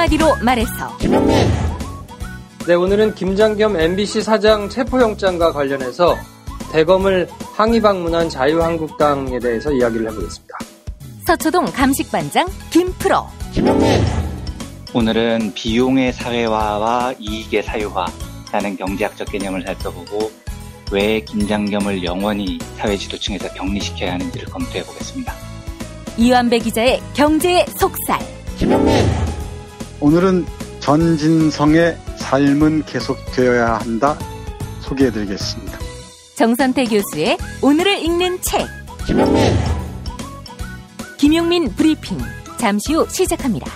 한마디로 말해서 김용민. 네, 오늘은 김장겸 MBC 사장 체포영장과 관련해서 대검을 항의 방문한 자유한국당에 대해서 이야기를 해보겠습니다. 서초동 감식반장 김프로. 김용민. 오늘은 비용의 사회화와 이익의 사유화라는 경제학적 개념을 살펴보고 왜 김장겸을 영원히 사회 지도층에서 격리시켜야 하는지를 검토해 보겠습니다. 이완배 기자의 경제의 속살. 김용민. 오늘은 전진성의 삶은 계속되어야 한다 소개해드리겠습니다. 정선태 교수의 오늘을 읽는 책. 김용민. 김용민 브리핑. 잠시 후 시작합니다.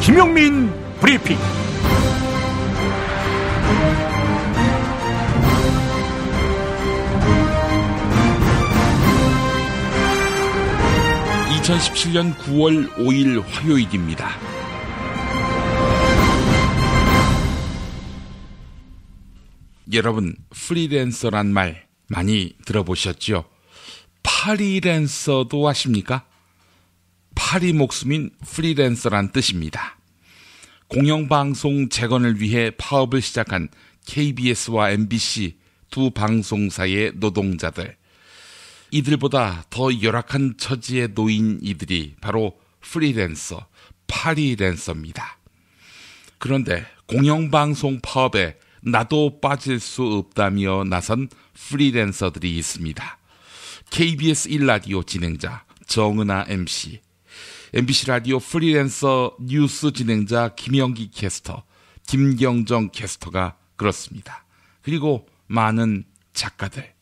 김용민 브리핑. (2017년 9월 5일) 화요일입니다. 여러분, 프리랜서란 말 많이 들어보셨죠? 파리랜서도 아십니까? 파리 목숨인 프리랜서란 뜻입니다. 공영방송 재건을 위해 파업을 시작한 KBS와 MBC 두 방송사의 노동자들, 이들보다 더 열악한 처지에 놓인 이들이 바로 프리랜서, 파리랜서입니다. 그런데 공영방송 파업에 나도 빠질 수 없다며 나선 프리랜서들이 있습니다. KBS 1라디오 진행자 정은아 MC, MBC 라디오 프리랜서 뉴스 진행자 김영기 캐스터, 김경정 캐스터가 그렇습니다. 그리고 많은 작가들.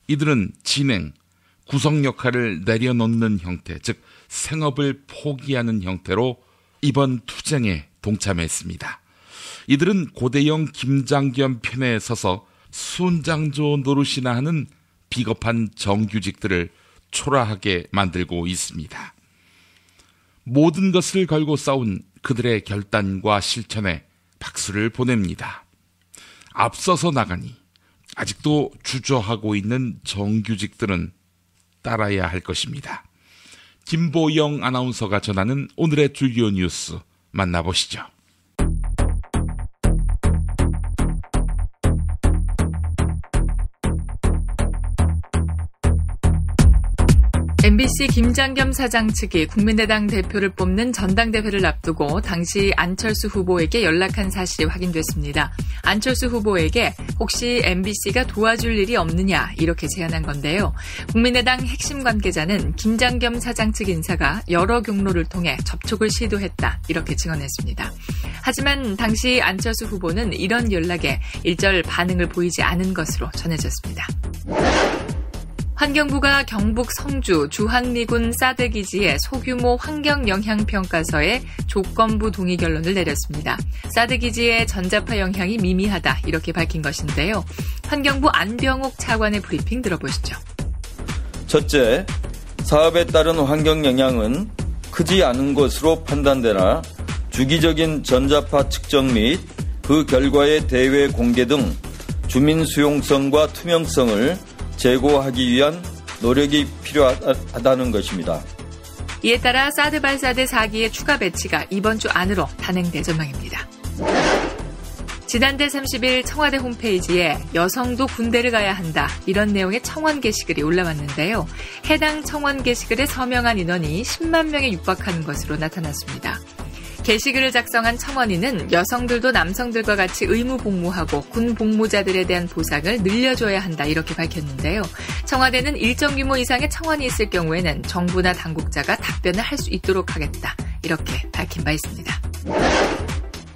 이들은 진행, 구성 역할을 내려놓는 형태, 즉 생업을 포기하는 형태로 이번 투쟁에 동참했습니다. 이들은 고대영 김장겸 편에 서서 순장조 노릇이나 하는 비겁한 정규직들을 초라하게 만들고 있습니다. 모든 것을 걸고 싸운 그들의 결단과 실천에 박수를 보냅니다. 앞서서 나가니 아직도 주저하고 있는 정규직들은 따라야 할 것입니다. 김보영 아나운서가 전하는 오늘의 주요 뉴스 만나보시죠. MBC 김장겸 사장 측이 국민의당 대표를 뽑는 전당대회를 앞두고 당시 안철수 후보에게 연락한 사실이 확인됐습니다. 안철수 후보에게 혹시 MBC가 도와줄 일이 없느냐 이렇게 제안한 건데요. 국민의당 핵심 관계자는 김장겸 사장 측 인사가 여러 경로를 통해 접촉을 시도했다 이렇게 증언했습니다. 하지만 당시 안철수 후보는 이런 연락에 일절 반응을 보이지 않은 것으로 전해졌습니다. 환경부가 경북 성주 주한미군 사드 기지의 소규모 환경영향평가서에 조건부 동의 결론을 내렸습니다. 사드 기지의 전자파 영향이 미미하다 이렇게 밝힌 것인데요. 환경부 안병옥 차관의 브리핑 들어보시죠. 첫째, 사업에 따른 환경 영향은 크지 않은 것으로 판단되나 주기적인 전자파 측정 및 그 결과의 대외 공개 등 주민 수용성과 투명성을 제고하기 위한 노력이 필요하다는 것입니다. 이에 따라 사드 발사대 4기의 추가 배치가 이번 주 안으로 단행될 전망입니다. 지난달 30일 청와대 홈페이지에 여성도 군대를 가야 한다 이런 내용의 청원 게시글이 올라왔는데요. 해당 청원 게시글에 서명한 인원이 10만 명에 육박하는 것으로 나타났습니다. 게시글을 작성한 청원인은 여성들도 남성들과 같이 의무 복무하고 군 복무자들에 대한 보상을 늘려줘야 한다 이렇게 밝혔는데요. 청와대는 일정 규모 이상의 청원이 있을 경우에는 정부나 당국자가 답변을 할 수 있도록 하겠다 이렇게 밝힌 바 있습니다.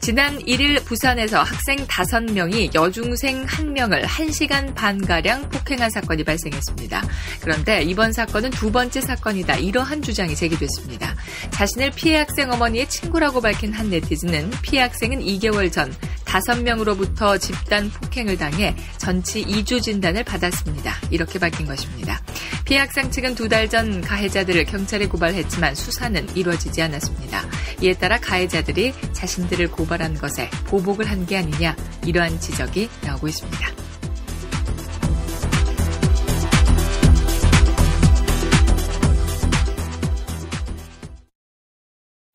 지난 1일 부산에서 학생 5명이 여중생 1명을 1시간 반가량 폭행한 사건이 발생했습니다. 그런데 이번 사건은 두 번째 사건이다. 이러한 주장이 제기됐습니다. 자신을 피해 학생 어머니의 친구라고 밝힌 한 네티즌은 피해 학생은 2개월 전 5명으로부터 집단 폭행을 당해 전치 2주 진단을 받았습니다. 이렇게 밝힌 것입니다. 피해 학생 측은 2달 전 가해자들을 경찰에 고발했지만 수사는 이루어지지 않았습니다. 이에 따라 가해자들이 자신들을 고발한 것에 보복을 한 게 아니냐, 이러한 지적이 나오고 있습니다.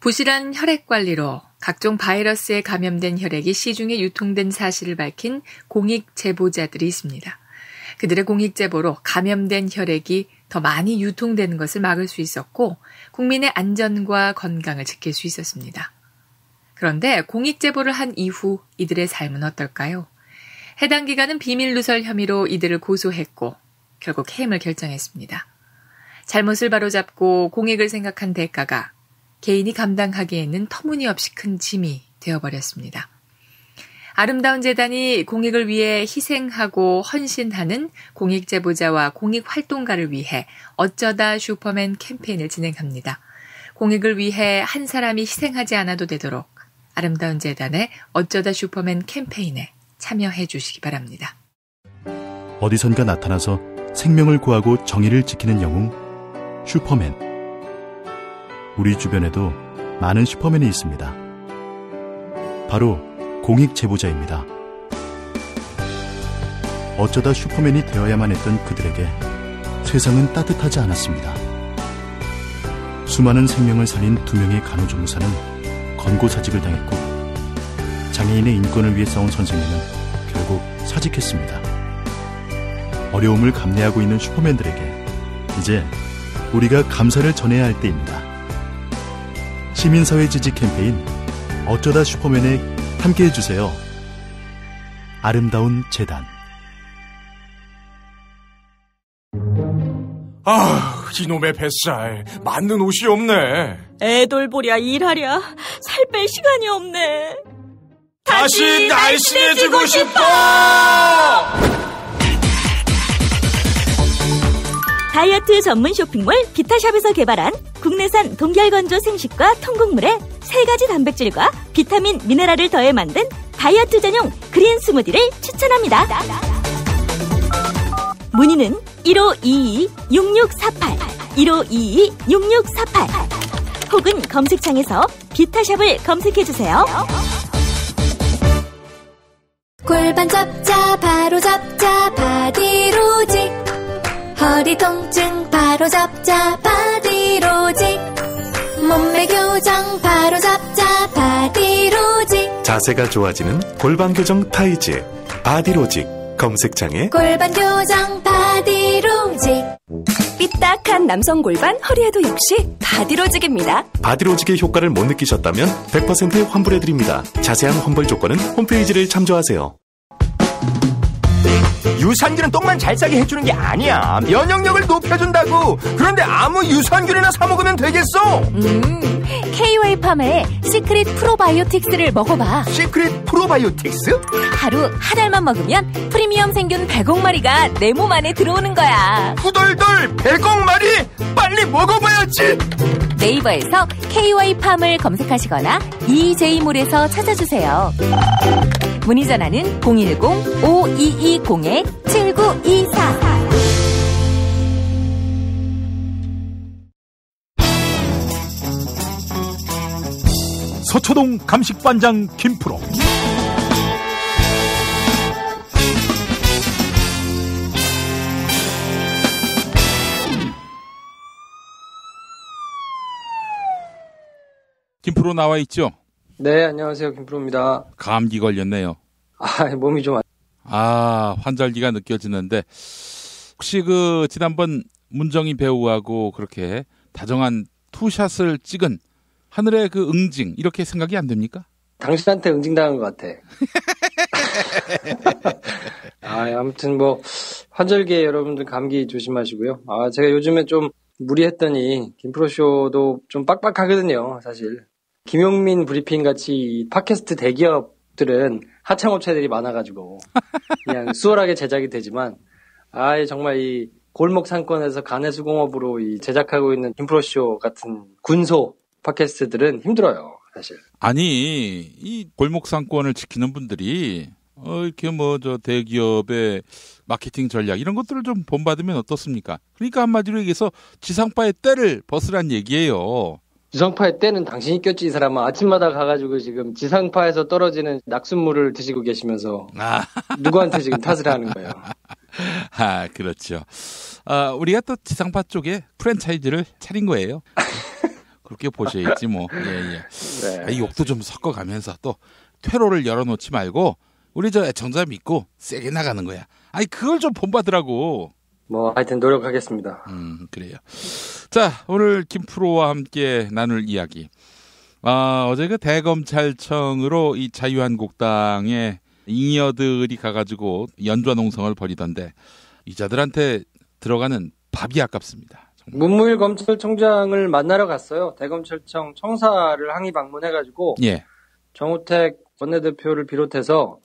부실한 혈액관리로 각종 바이러스에 감염된 혈액이 시중에 유통된 사실을 밝힌 공익 제보자들이 있습니다. 그들의 공익 제보로 감염된 혈액이 더 많이 유통되는 것을 막을 수 있었고 국민의 안전과 건강을 지킬 수 있었습니다. 그런데 공익 제보를 한 이후 이들의 삶은 어떨까요? 해당 기관은 비밀 누설 혐의로 이들을 고소했고 결국 해임을 결정했습니다. 잘못을 바로잡고 공익을 생각한 대가가 개인이 감당하기에는 터무니없이 큰 짐이 되어버렸습니다. 아름다운 재단이 공익을 위해 희생하고 헌신하는 공익제보자와 공익활동가를 위해 어쩌다 슈퍼맨 캠페인을 진행합니다. 공익을 위해 한 사람이 희생하지 않아도 되도록 아름다운 재단의 어쩌다 슈퍼맨 캠페인에 참여해 주시기 바랍니다. 어디선가 나타나서 생명을 구하고 정의를 지키는 영웅, 슈퍼맨. 우리 주변에도 많은 슈퍼맨이 있습니다. 바로 공익 제보자입니다. 어쩌다 슈퍼맨이 되어야만 했던 그들에게 세상은 따뜻하지 않았습니다. 수많은 생명을 살린 2명의 간호조무사는 권고사직을 당했고 장애인의 인권을 위해 싸운 선생님은 결국 사직했습니다. 어려움을 감내하고 있는 슈퍼맨들에게 이제 우리가 감사를 전해야 할 때입니다. 시민사회 지지 캠페인 어쩌다 슈퍼맨에 함께해주세요. 아름다운 재단. 아, 이놈의 뱃살 맞는 옷이 없네. 애 돌보랴 일하랴 살 뺄 시간이 없네. 다시 날씬해지고 싶어. 다이어트 전문 쇼핑몰 비타샵에서 개발한 국내산 동결건조 생식과 통곡물에 3가지 단백질과 비타민, 미네랄을 더해 만든 다이어트 전용 그린 스무디를 추천합니다. 문의는 1522-6648, 1522-6648 혹은 검색창에서 비타샵을 검색해주세요. 골반 잡자 바로 잡자 바디로직, 허리 통증 바로 잡자 바디로직, 몸매 교정 바로 잡자 바디로직, 자세가 좋아지는 골반 교정 타이즈 바디로직. 검색창에 골반 교정 바디로직. 삐딱한 남성 골반 허리에도 역시 바디로직입니다. 바디로직의 효과를 못 느끼셨다면 100% 환불해드립니다. 자세한 환불 조건은 홈페이지를 참조하세요. 유산균은 똥만 잘 싸게 해주는 게 아니야. 면역력을 높여준다고. 그런데 아무 유산균이나 사 먹으면 되겠어? KOA팜의 시크릿 프로바이오틱스를 먹어봐. 시크릿 프로바이오틱스? 하루 한 알만 먹으면 프리미엄 생균 100억 마리가 내 몸 안에 들어오는 거야. 후덜덜 100억 마리? 빨리 먹어봐야지. 네이버에서 KOA팜을 검색하시거나 EJ몰에서 찾아주세요. 문의 전화는 010-5220-7924. 서초동 감식반장 김프로. 김프로 나와 있죠? 네, 안녕하세요. 김프로입니다. 감기 걸렸네요. 몸이 좀 환절기가 느껴지는데 혹시 지난번 문정희 배우하고 그렇게 다정한 투샷을 찍은 하늘의 응징, 이렇게 생각이 안 됩니까? 당신한테 응징당한 것 같아. 아무튼 환절기에 여러분들 감기 조심하시고요. 제가 요즘에 좀 무리했더니 김프로쇼도 좀 빡빡하거든요, 사실. 김용민 브리핑 같이 팟캐스트 대기업들은 하청업체들이 많아가지고 그냥 수월하게 제작이 되지만 정말 이 골목 상권에서 가내수공업으로 제작하고 있는 김프로쇼 같은 군소 팟캐스트들은 힘들어요. 사실. 아니, 이 골목 상권을 지키는 분들이 이렇게 저 대기업의 마케팅 전략 이런 것들을 좀 본받으면 어떻습니까? 그러니까 한마디로 얘기해서 지상파의 때를 벗으란 얘기예요. 지상파의 때는 당신이 꼈지, 이 사람아. 아침마다 가가지고 지금 지상파에서 떨어지는 낙순물을 드시고 계시면서 누구한테 지금 탓을 하는 거예요. 아, 그렇죠. 우리가 또 지상파 쪽에 프랜차이즈를 차린 거예요. 그렇게 보셔야지 뭐. 예. 네. 욕도 좀 섞어가면서 또 퇴로를 열어놓지 말고 우리 저 애청자 믿고 세게 나가는 거야. 아니 그걸 좀 본받으라고. 하여튼 노력하겠습니다. 그래요. 자, 오늘 김프로와 함께 나눌 이야기. 어제 그 대검찰청으로 이 자유한국당의 잉여들이 가가지고 연좌농성을 벌이던데 이자들한테 들어가는 밥이 아깝습니다. 정말. 문무일 검찰총장을 만나러 갔어요. 대검찰청 청사를 항의 방문해가지고 예. 정우택 원내대표를 비롯해서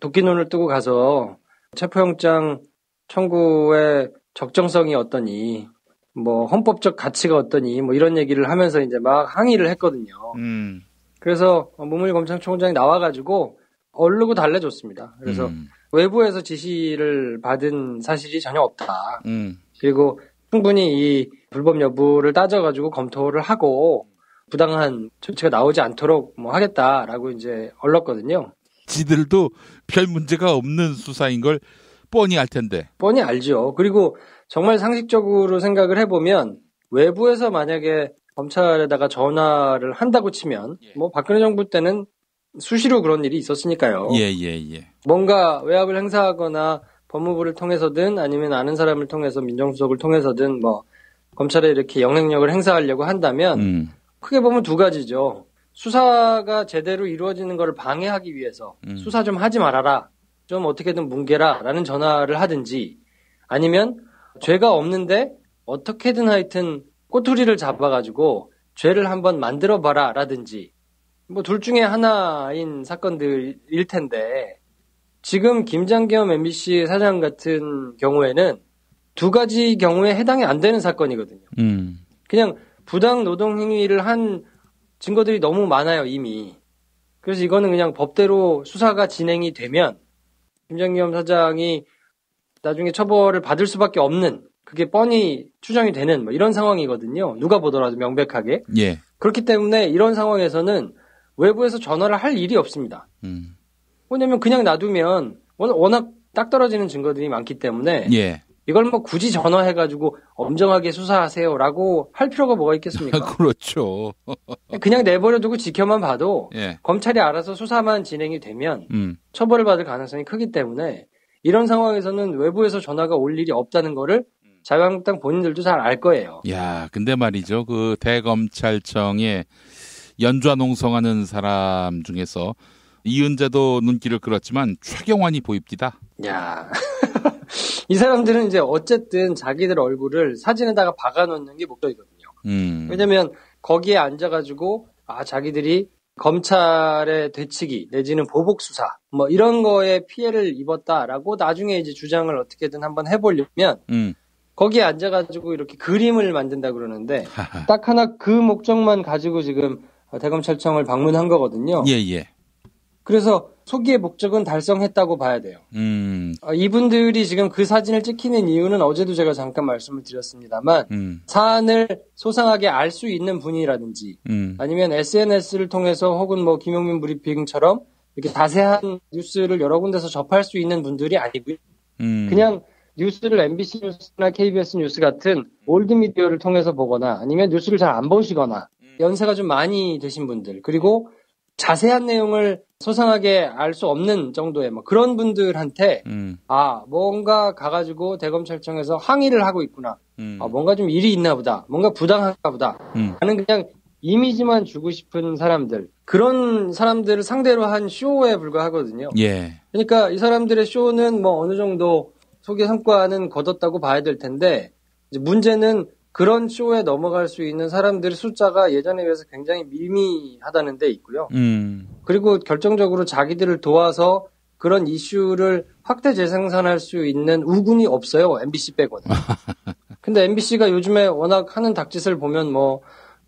도끼눈을 뜨고 가서 체포영장 청구의 적정성이 어떠니, 헌법적 가치가 어떠니, 이런 얘기를 하면서 이제 막 항의를 했거든요. 그래서 문무일 검찰총장이 나와가지고 얼르고 달래줬습니다. 그래서 외부에서 지시를 받은 사실이 전혀 없다. 그리고 충분히 이 불법 여부를 따져가지고 검토를 하고 부당한 조치가 나오지 않도록 하겠다라고 이제 얼렀거든요. 지들도 별 문제가 없는 수사인 걸 뻔히 알 텐데. 뻔히 알죠. 그리고 정말 상식적으로 생각을 해보면 외부에서 만약에 검찰에다가 전화를 한다고 치면 박근혜 정부 때는 수시로 그런 일이 있었으니까요. 예. 뭔가 외압을 행사하거나 법무부를 통해서든 아니면 아는 사람을 통해서 민정수석을 통해서든 검찰에 이렇게 영향력을 행사하려고 한다면 크게 보면 두 가지죠. 수사가 제대로 이루어지는 것을 방해하기 위해서 수사 좀 하지 말아라. 좀 어떻게든 뭉개라 라는 전화를 하든지 아니면 죄가 없는데 어떻게든 하여튼 꼬투리를 잡아가지고 죄를 한번 만들어봐라 라든지 둘 중에 하나인 사건들일 텐데 지금 김장겸 MBC 사장 같은 경우에는 두 가지 경우에 해당이 안 되는 사건이거든요. 그냥 부당 노동 행위를 한 증거들이 너무 많아요, 이미. 그래서 이거는 그냥 법대로 수사가 진행이 되면 김장겸 사장이 나중에 처벌을 받을 수밖에 없는 그게 뻔히 추정이 되는 이런 상황이거든요. 누가 보더라도 명백하게. 예. 그렇기 때문에 이런 상황에서는 외부에서 전화를 할 일이 없습니다. 왜냐면 그냥 놔두면 워낙 딱 떨어지는 증거들이 많기 때문에 예. 이걸 굳이 전화해가지고 엄정하게 수사하세요라고 할 필요가 뭐가 있겠습니까? 그렇죠. 그냥 내버려두고 지켜만 봐도 예. 검찰이 알아서 수사만 진행이 되면 처벌을 받을 가능성이 크기 때문에 이런 상황에서는 외부에서 전화가 올 일이 없다는 거를 자유한국당 본인들도 잘 알 거예요. 야, 근데 말이죠. 그 대검찰청에 연좌농성하는 사람 중에서 이은재도 눈길을 끌었지만 최경환이 보입니다. 야, 이 사람들은 이제 어쨌든 자기들 얼굴을 사진에다가 박아놓는 게 목적이거든요. 왜냐면 거기에 앉아가지고 자기들이 검찰의 되치기 내지는 보복 수사 이런 거에 피해를 입었다라고 나중에 이제 주장을 어떻게든 한번 해보려면 거기에 앉아가지고 이렇게 그림을 만든다 그러는데 딱 하나 그 목적만 가지고 지금 대검찰청을 방문한 거거든요. 예. 그래서 소기의 목적은 달성했다고 봐야 돼요. 이분들이 지금 그 사진을 찍히는 이유는 어제도 제가 잠깐 말씀을 드렸습니다만 사안을 소상하게 알 수 있는 분이라든지 아니면 SNS를 통해서 혹은 김용민 브리핑처럼 이렇게 자세한 뉴스를 여러 군데서 접할 수 있는 분들이 아니고요. 그냥 뉴스를 MBC 뉴스나 KBS 뉴스 같은 올드미디어를 통해서 보거나 아니면 뉴스를 잘 안 보시거나 연세가 좀 많이 되신 분들 그리고 자세한 내용을 소상하게 알 수 없는 정도의 그런 분들한테 뭔가 가가지고 대검찰청에서 항의를 하고 있구나. 뭔가 좀 일이 있나 보다. 뭔가 부당한가 보다. 하는 그냥 이미지만 주고 싶은 사람들. 그런 사람들을 상대로 한 쇼에 불과하거든요. 예. 그러니까 이 사람들의 쇼는 어느 정도 소개 성과는 거뒀다고 봐야 될 텐데 이제 문제는 그런 쇼에 넘어갈 수 있는 사람들의 숫자가 예전에 비해서 굉장히 미미하다는 데 있고요. 그리고 결정적으로 자기들을 도와서 그런 이슈를 확대 재생산할 수 있는 우군이 없어요. MBC 빼고는. 근데 MBC가 요즘에 워낙 하는 닭짓을 보면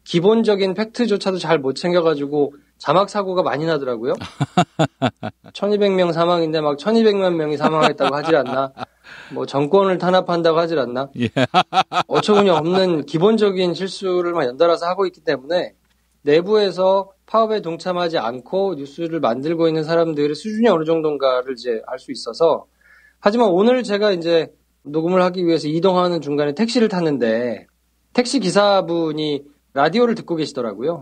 기본적인 팩트조차도 잘 못 챙겨가지고 자막 사고가 많이 나더라고요. 1200명 사망인데 막 1200만 명이 사망했다고 하질 않나. 뭐 정권을 탄압한다고 하질 않나. 예. 어처구니 없는 기본적인 실수를 막 연달아서 하고 있기 때문에 내부에서 파업에 동참하지 않고 뉴스를 만들고 있는 사람들의 수준이 어느 정도인가를 이제 알 수 있어서. 하지만 오늘 제가 이제 녹음을 하기 위해서 이동하는 중간에 택시를 탔는데 택시 기사분이 라디오를 듣고 계시더라고요.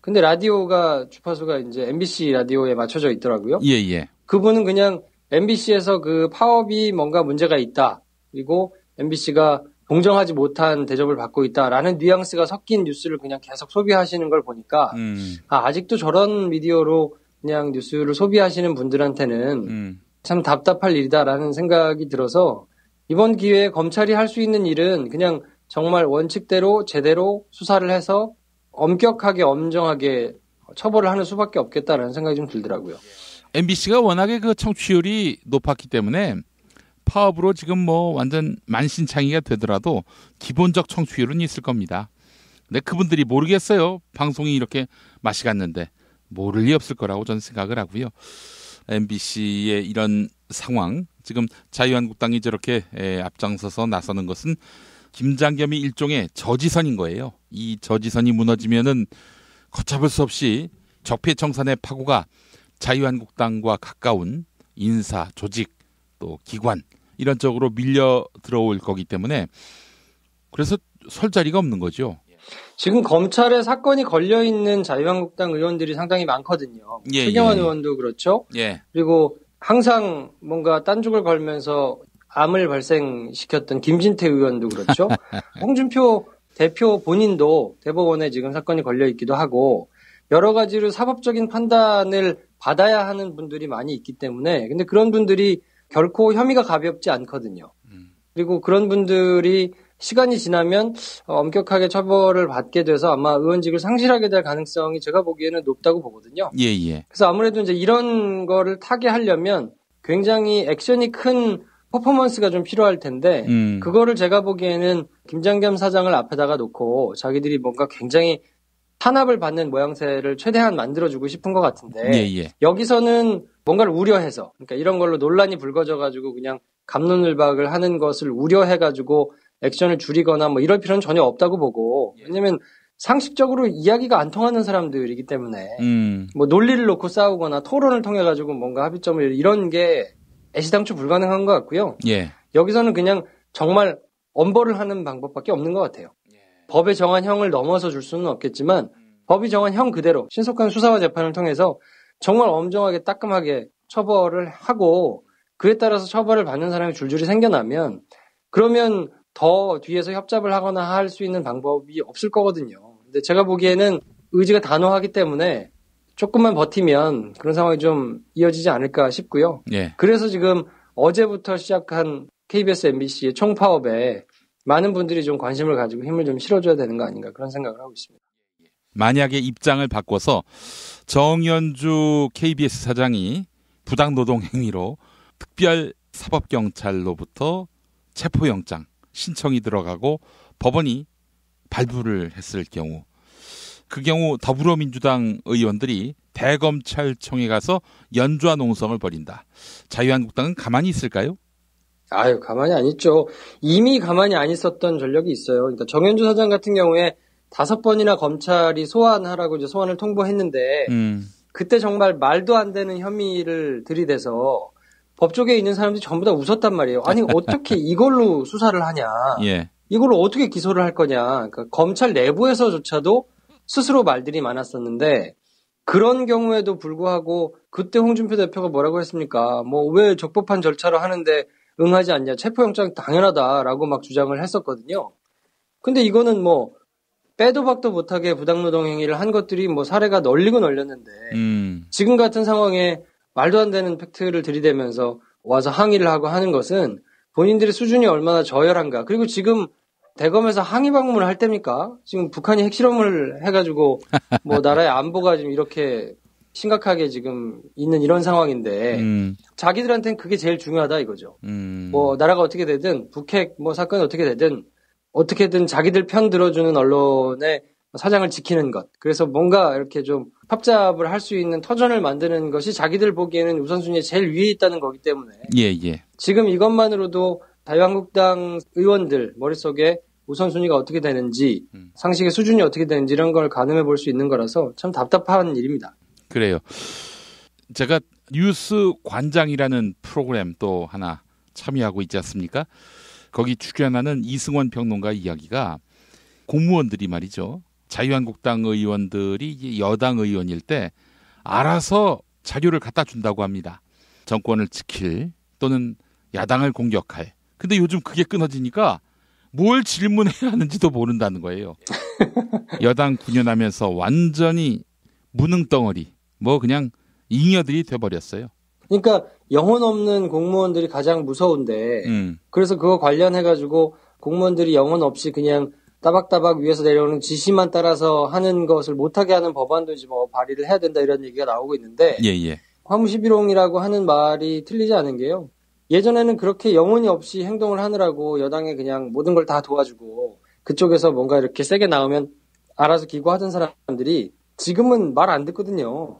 근데 라디오가 주파수가 이제 MBC 라디오에 맞춰져 있더라고요. 예. 그분은 그냥 MBC에서 그 파업이 뭔가 문제가 있다. 그리고 MBC가 공정하지 못한 대접을 받고 있다라는 뉘앙스가 섞인 뉴스를 그냥 계속 소비하시는 걸 보니까 아직도 저런 미디어로 그냥 뉴스를 소비하시는 분들한테는 참 답답할 일이다라는 생각이 들어서 이번 기회에 검찰이 할 수 있는 일은 그냥 정말 원칙대로 제대로 수사를 해서 엄격하게 엄정하게 처벌을 하는 수밖에 없겠다라는 생각이 좀 들더라고요. MBC가 워낙에 그 청취율이 높았기 때문에 파업으로 지금 뭐 완전 만신창이가 되더라도 기본적 청취율은 있을 겁니다. 근데 그분들이 모르겠어요. 방송이 이렇게 맛이 갔는데 모를 리 없을 거라고 저는 생각을 하고요. MBC의 이런 상황, 지금 자유한국당이 저렇게 앞장서서 나서는 것은 김장겸이 일종의 저지선인 거예요. 이 저지선이 무너지면은 걷잡을 수 없이 적폐청산의 파고가 자유한국당과 가까운 인사, 조직, 또 기관 이런 쪽으로 밀려 들어올 거기 때문에 그래서 설 자리가 없는 거죠. 지금 검찰에 사건이 걸려있는 자유한국당 의원들이 상당히 많거든요. 최경환 의원도 그렇죠. 그리고 항상 뭔가 딴죽을 걸면서 암을 발생시켰던 김진태 의원도 그렇죠. 홍준표 대표 본인도 대법원에 지금 사건이 걸려있기도 하고 여러 가지로 사법적인 판단을 받아야 하는 분들이 많이 있기 때문에 근데 그런 분들이 결코 혐의가 가볍지 않거든요. 그리고 그런 분들이 시간이 지나면 엄격하게 처벌을 받게 돼서 아마 의원직을 상실하게 될 가능성이 제가 보기에는 높다고 보거든요. 그래서 아무래도 이제 이런 거를 타게 하려면 굉장히 액션이 큰 퍼포먼스가 좀 필요할 텐데 그거를 제가 보기에는 김장겸 사장을 앞에다가 놓고 자기들이 뭔가 굉장히 탄압을 받는 모양새를 최대한 만들어주고 싶은 것 같은데 여기서는 뭔가를 우려해서 그러니까 이런 걸로 논란이 불거져가지고 그냥 갑론을박을 하는 것을 우려해가지고 액션을 줄이거나 뭐 이럴 필요는 전혀 없다고 보고 왜냐면 상식적으로 이야기가 안 통하는 사람들이기 때문에 뭐 논리를 놓고 싸우거나 토론을 통해 가지고 뭔가 합의점을 이런 게 애시당초 불가능한 것 같고요. 여기서는 그냥 정말 엄벌을 하는 방법밖에 없는 것 같아요. 법에 정한 형을 넘어서 줄 수는 없겠지만 법이 정한 형 그대로 신속한 수사와 재판을 통해서 정말 엄정하게 따끔하게 처벌을 하고 그에 따라서 처벌을 받는 사람이 줄줄이 생겨나면 그러면 더 뒤에서 협잡을 하거나 할 수 있는 방법이 없을 거거든요. 근데 제가 보기에는 의지가 단호하기 때문에 조금만 버티면 그런 상황이 좀 이어지지 않을까 싶고요. 그래서 지금 어제부터 시작한 KBS, MBC의 총파업에 많은 분들이 좀 관심을 가지고 힘을 좀 실어줘야 되는 거 아닌가 그런 생각을 하고 있습니다. 만약에 입장을 바꿔서 정연주 KBS 사장이 부당노동 행위로 특별사법경찰로부터 체포영장 신청이 들어가고 법원이 발부를 했을 경우 그 경우 더불어민주당 의원들이 대검찰청에 가서 연좌 농성을 벌인다. 자유한국당은 가만히 있을까요? 아유, 가만히 안 있죠. 이미 가만히 안 있었던 전력이 있어요. 그러니까 정연주 사장 같은 경우에 5번이나 검찰이 소환하라고 이제 소환을 통보했는데 그때 정말 말도 안 되는 혐의를 들이대서 법조계에 있는 사람들이 전부 다 웃었단 말이에요. 아니 어떻게 이걸로 수사를 하냐. 이걸로 어떻게 기소를 할 거냐. 그러니까 검찰 내부에서조차도 스스로 말들이 많았었는데 그런 경우에도 불구하고 그때 홍준표 대표가 뭐라고 했습니까? 뭐 왜 적법한 절차로 하는데 응하지 않냐. 체포영장 당연하다라고 막 주장을 했었거든요. 근데 이거는 뭐 빼도 박도 못하게 부당노동 행위를 한 것들이 뭐 사례가 널리고 널렸는데 지금 같은 상황에 말도 안 되는 팩트를 들이대면서 와서 항의를 하고 하는 것은 본인들의 수준이 얼마나 저열한가. 그리고 지금 대검에서 항의 방문을 할 때입니까? 지금 북한이 핵실험을 해가지고 뭐 나라의 안보가 지금 이렇게 심각하게 지금 있는 이런 상황인데 자기들한테는 그게 제일 중요하다 이거죠. 뭐 나라가 어떻게 되든 북핵 뭐 사건이 어떻게 되든 어떻게든 자기들 편 들어주는 언론에 사장을 지키는 것. 그래서 뭔가 이렇게 좀 합잡을 할 수 있는 터전을 만드는 것이 자기들 보기에는 우선순위에 제일 위에 있다는 거기 때문에 예. 지금 이것만으로도 자유한국당 의원들 머릿속에 우선순위가 어떻게 되는지 상식의 수준이 어떻게 되는지 이런 걸 가늠해 볼 수 있는 거라서 참 답답한 일입니다. 그래요. 제가 뉴스 관장이라는 프로그램 또 하나 참여하고 있지 않습니까? 거기 출연하는 이승원 평론가 이야기가 공무원들이 말이죠. 자유한국당 의원들이 여당 의원일 때 알아서 자료를 갖다 준다고 합니다. 정권을 지킬 또는 야당을 공격할. 근데 요즘 그게 끊어지니까 뭘 질문해야 하는지도 모른다는 거예요. 여당 군연하면서 완전히 무능덩어리, 뭐 그냥 잉여들이 돼버렸어요. 그러니까 영혼 없는 공무원들이 가장 무서운데 그래서 그거 관련해가지고 공무원들이 영혼 없이 그냥 따박따박 위에서 내려오는 지시만 따라서 하는 것을 못하게 하는 법안도 이제 뭐 발의를 해야 된다 이런 얘기가 나오고 있는데 예. 화무시비롱이라고 하는 말이 틀리지 않은 게요. 예전에는 그렇게 영혼이 없이 행동을 하느라고 여당에 그냥 모든 걸 다 도와주고 그쪽에서 뭔가 이렇게 세게 나오면 알아서 기고하던 사람들이 지금은 말 안 듣거든요.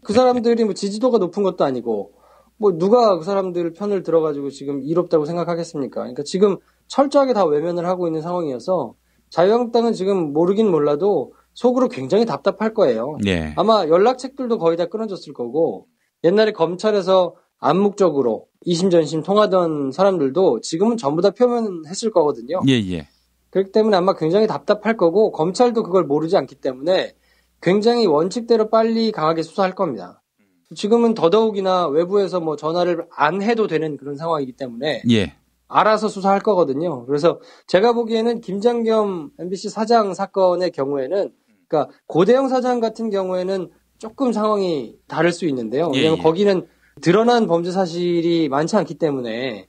그 사람들이 뭐 지지도가 높은 것도 아니고 뭐 누가 그 사람들 편을 들어가지고 지금 이롭다고 생각하겠습니까? 그러니까 지금 철저하게 다 외면을 하고 있는 상황이어서 자유한국당은 지금 모르긴 몰라도 속으로 굉장히 답답할 거예요. 네. 아마 연락책들도 거의 다 끊어졌을 거고 옛날에 검찰에서 암묵적으로 이심전심 통하던 사람들도 지금은 전부 다 표면했을 거거든요. 예. 그렇기 때문에 아마 굉장히 답답할 거고 검찰도 그걸 모르지 않기 때문에 굉장히 원칙대로 빨리 강하게 수사할 겁니다. 지금은 더더욱이나 외부에서 뭐 전화를 안 해도 되는 그런 상황이기 때문에 예. 알아서 수사할 거거든요. 그래서 제가 보기에는 김장겸 MBC 사장 사건의 경우에는 그러니까 고대영 사장 같은 경우에는 조금 상황이 다를 수 있는데요. 왜냐하면 거기는 드러난 범죄 사실이 많지 않기 때문에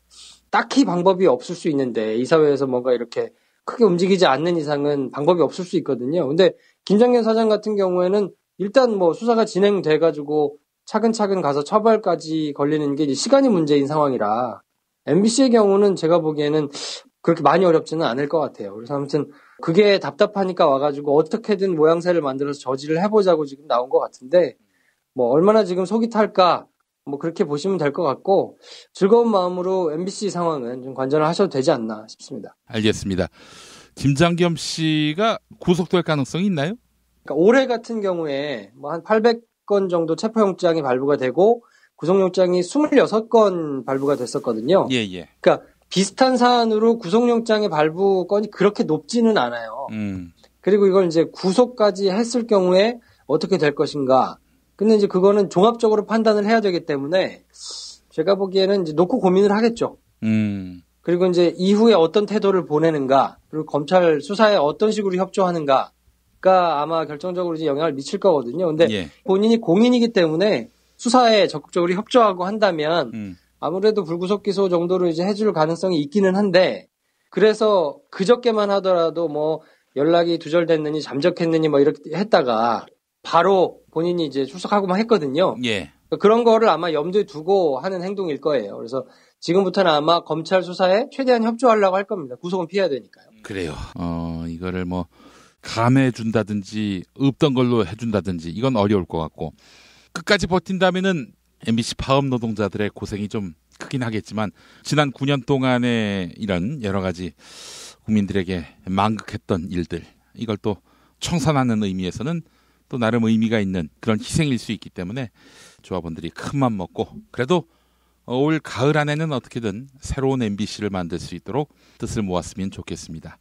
딱히 방법이 없을 수 있는데 이 사회에서 뭔가 이렇게 크게 움직이지 않는 이상은 방법이 없을 수 있거든요. 근데 김장겸 사장 같은 경우에는 일단 뭐 수사가 진행돼가지고 차근차근 가서 처벌까지 걸리는 게 이제 시간이 문제인 상황이라 MBC의 경우는 제가 보기에는 그렇게 많이 어렵지는 않을 것 같아요. 그래서 아무튼 그게 답답하니까 와가지고 어떻게든 모양새를 만들어서 저지를 해보자고 지금 나온 것 같은데 뭐 얼마나 지금 속이 탈까 뭐 그렇게 보시면 될 것 같고 즐거운 마음으로 MBC 상황은 좀 관전을 하셔도 되지 않나 싶습니다. 알겠습니다. 김장겸 씨가 구속될 가능성이 있나요? 그러니까 올해 같은 경우에 뭐 한 800건 정도 체포영장이 발부가 되고 구속영장이 26건 발부가 됐었거든요. 예. 그러니까 비슷한 사안으로 구속영장의 발부 건이 그렇게 높지는 않아요. 그리고 이걸 이제 구속까지 했을 경우에 어떻게 될 것인가. 근데 이제 그거는 종합적으로 판단을 해야 되기 때문에 제가 보기에는 이제 놓고 고민을 하겠죠. 그리고 이제 이후에 어떤 태도를 보내는가, 그리고 검찰 수사에 어떤 식으로 협조하는가가 아마 결정적으로 이제 영향을 미칠 거거든요. 근데 본인이 공인이기 때문에 수사에 적극적으로 협조하고 한다면 아무래도 불구속 기소 정도로 이제 해줄 가능성이 있기는 한데 그래서 그저께만 하더라도 뭐 연락이 두절됐느니 잠적했느니 뭐 이렇게 했다가 바로 본인이 이제 출석하고만 했거든요. 예. 그런 거를 아마 염두에 두고 하는 행동일 거예요. 그래서 지금부터는 아마 검찰 수사에 최대한 협조하려고 할 겁니다. 구속은 피해야 되니까요. 그래요. 이거를 뭐 감해준다든지 없던 걸로 해준다든지 이건 어려울 것 같고 끝까지 버틴다면은 MBC 파업 노동자들의 고생이 좀 크긴 하겠지만 지난 9년 동안의 이런 여러 가지 국민들에게 만극했던 일들 이걸 또 청산하는 의미에서는 또 나름 의미가 있는 그런 희생일 수 있기 때문에 조합원들이 큰맘 먹고 그래도 올 가을 안에는 어떻게든 새로운 MBC를 만들 수 있도록 뜻을 모았으면 좋겠습니다.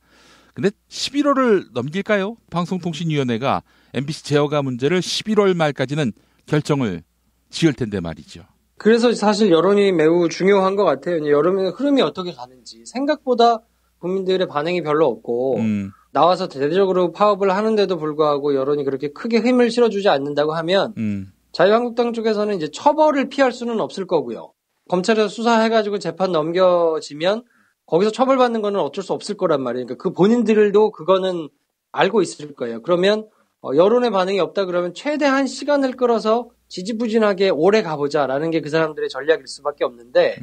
근데 11월을 넘길까요? 방송통신위원회가 MBC 제어가 문제를 11월 말까지는 결정을 지을 텐데 말이죠. 그래서 사실 여론이 매우 중요한 것 같아요. 여론의 흐름이 어떻게 가는지 생각보다 국민들의 반응이 별로 없고 나와서 대대적으로 파업을 하는데도 불구하고 여론이 그렇게 크게 힘을 실어주지 않는다고 하면 자유한국당 쪽에서는 이제 처벌을 피할 수는 없을 거고요. 검찰에서 수사해가지고 재판 넘겨지면 거기서 처벌받는 거는 어쩔 수 없을 거란 말이에요. 그러니까 그 본인들도 그거는 알고 있을 거예요. 그러면 여론의 반응이 없다 그러면 최대한 시간을 끌어서 지지부진하게 오래 가보자라는 게 그 사람들의 전략일 수밖에 없는데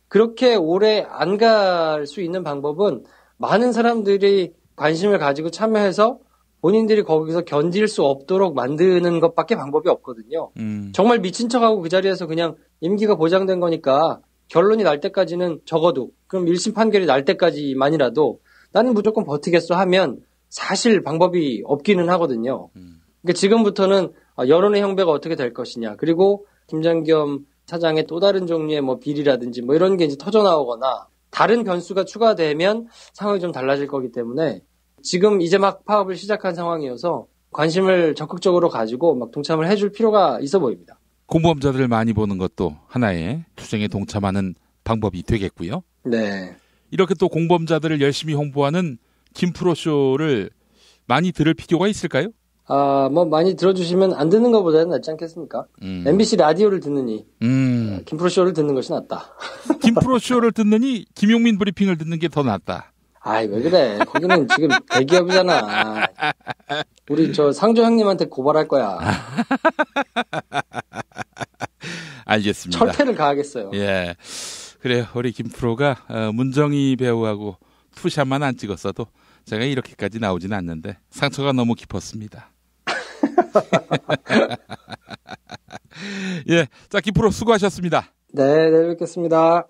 그렇게 오래 안 갈 수 있는 방법은 많은 사람들이 관심을 가지고 참여해서 본인들이 거기서 견딜 수 없도록 만드는 것밖에 방법이 없거든요. 정말 미친 척하고 그 자리에서 그냥 임기가 보장된 거니까 결론이 날 때까지는 적어도 그럼 1심 판결이 날 때까지만이라도 나는 무조건 버티겠어 하면 사실 방법이 없기는 하거든요. 그러니까 지금부터는 여론의 형배가 어떻게 될 것이냐, 그리고 김장겸 차장의 또 다른 종류의 뭐 비리라든지 뭐 이런 게 이제 터져 나오거나 다른 변수가 추가되면 상황이 좀 달라질 거기 때문에 지금 이제 막 파업을 시작한 상황이어서 관심을 적극적으로 가지고 막 동참을 해줄 필요가 있어 보입니다. 공범자들을 많이 보는 것도 하나의 투쟁에 동참하는 방법이 되겠고요. 네. 이렇게 또 공범자들을 열심히 홍보하는 김프로쇼를 많이 들을 필요가 있을까요? 뭐 많이 들어주시면 안 듣는 것보다는 낫지 않겠습니까? MBC 라디오를 듣느니 김프로쇼를 듣는 것이 낫다. 김프로쇼를 듣느니 김용민 브리핑을 듣는 게 더 낫다. 아이, 왜 그래. 거기는 지금 대기업이잖아. 우리 저 상조 형님한테 고발할 거야. 알겠습니다. 철퇴를 가하겠어요. 예. 그래요. 우리 김프로가 문정희 배우하고 투샷만 안 찍었어도 제가 이렇게까지 나오진 않는데 상처가 너무 깊었습니다. 예. 자, 김프로 수고하셨습니다. 네, 내일 뵙겠습니다.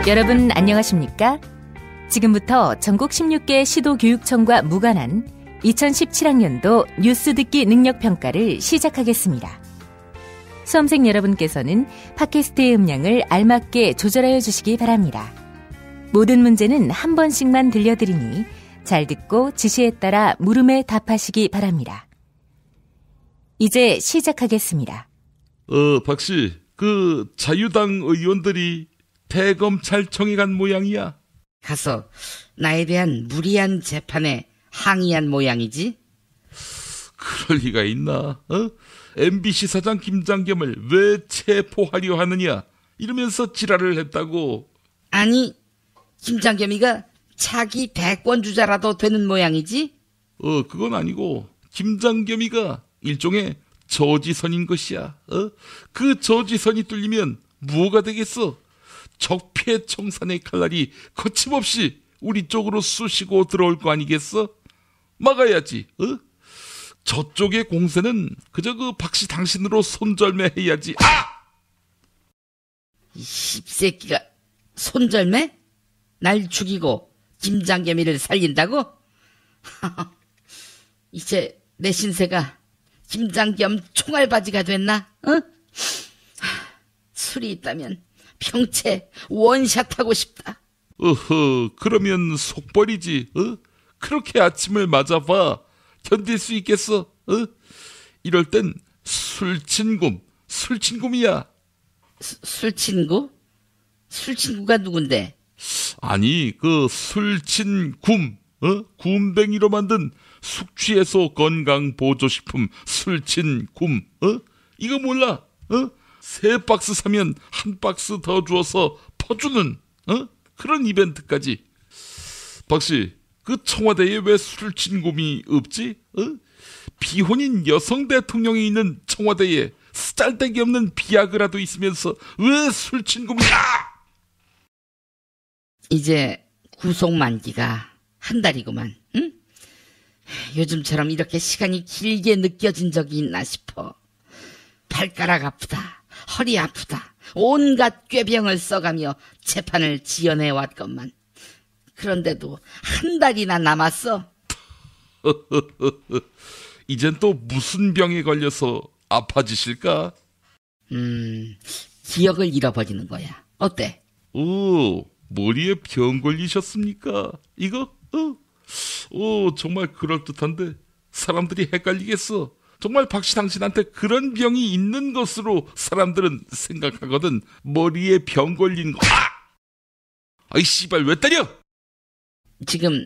여러분 안녕하십니까? 지금부터 전국 16개 시도교육청과 무관한 2017학년도 뉴스 듣기 능력평가를 시작하겠습니다. 수험생 여러분께서는 팟캐스트의 음량을 알맞게 조절하여 주시기 바랍니다. 모든 문제는 한 번씩만 들려드리니 잘 듣고 지시에 따라 물음에 답하시기 바랍니다. 이제 시작하겠습니다. 박씨, 그 자유당 의원들이 대검찰청에 간 모양이야. 가서 나에 대한 무리한 재판에 항의한 모양이지? 그럴 리가 있나? MBC 사장 김장겸을 왜 체포하려 하느냐 이러면서 지랄을 했다고. 아니, 김장겸이가 자기 대권주자라도 되는 모양이지? 그건 아니고 김장겸이가 일종의 저지선인 것이야. 그 저지선이 뚫리면 뭐가 되겠어? 적폐청산의 칼날이 거침없이 우리 쪽으로 쑤시고 들어올 거 아니겠어? 막아야지. 저쪽의 공세는 그저 그 박씨 당신으로 손절매 해야지. 이 씹새끼가 손절매? 날 죽이고 김장겸이를 살린다고? 이제 내 신세가 김장겸 총알바지가 됐나? 술이 있다면 평채 원샷하고 싶다. 그러면 속벌이지. 그렇게 아침을 맞아봐. 견딜 수 있겠어? 이럴 땐 술친구야. 술친구? 술친구가 누군데? 아니, 그 술친굼, 굼뱅이로 만든 숙취해소 건강보조식품 술친굼, 이거 몰라? 3박스 사면 1박스 더 주어서 퍼주는, 그런 이벤트까지. 박씨, 그 청와대에 왜 술친굼이 없지? 비혼인 여성 대통령이 있는 청와대에 쓰잘데기 없는 비아그라도 있으면서 왜 술친굼이야? 이제 구속 만기가 한 달이구만. 응? 요즘처럼 이렇게 시간이 길게 느껴진 적이 있나 싶어. 발가락 아프다, 허리 아프다, 온갖 꾀병을 써가며 재판을 지연해왔건만. 그런데도 한 달이나 남았어. 이젠 또 무슨 병에 걸려서 아파지실까? 기억을 잃어버리는 거야. 어때? 머리에 병 걸리셨습니까? 이거? 정말 그럴듯한데 사람들이 헷갈리겠어. 정말 박씨 당신한테 그런 병이 있는 것으로 사람들은 생각하거든. 머리에 병 걸린 거. 아이 씨발 왜 때려? 지금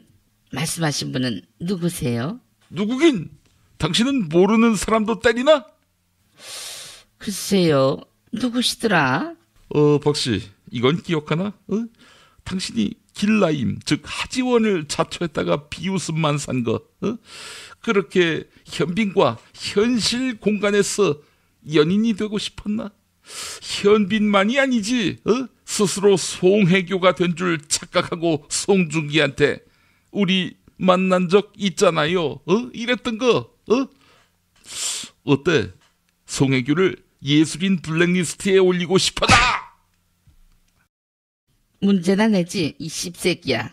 말씀하신 분은 누구세요? 누구긴? 당신은 모르는 사람도 때리나? 글쎄요, 누구시더라? 박씨, 이건 기억하나? 당신이 길라임, 즉 하지원을 자초했다가 비웃음만 산 거. 그렇게 현빈과 현실 공간에서 연인이 되고 싶었나? 현빈만이 아니지. 스스로 송혜교가 된 줄 착각하고 송중기한테 우리 만난 적 있잖아요. 이랬던 거. 어때? 송혜교를 예술인 블랙리스트에 올리고 싶어다. 문제나 내지, 이 씹새끼야.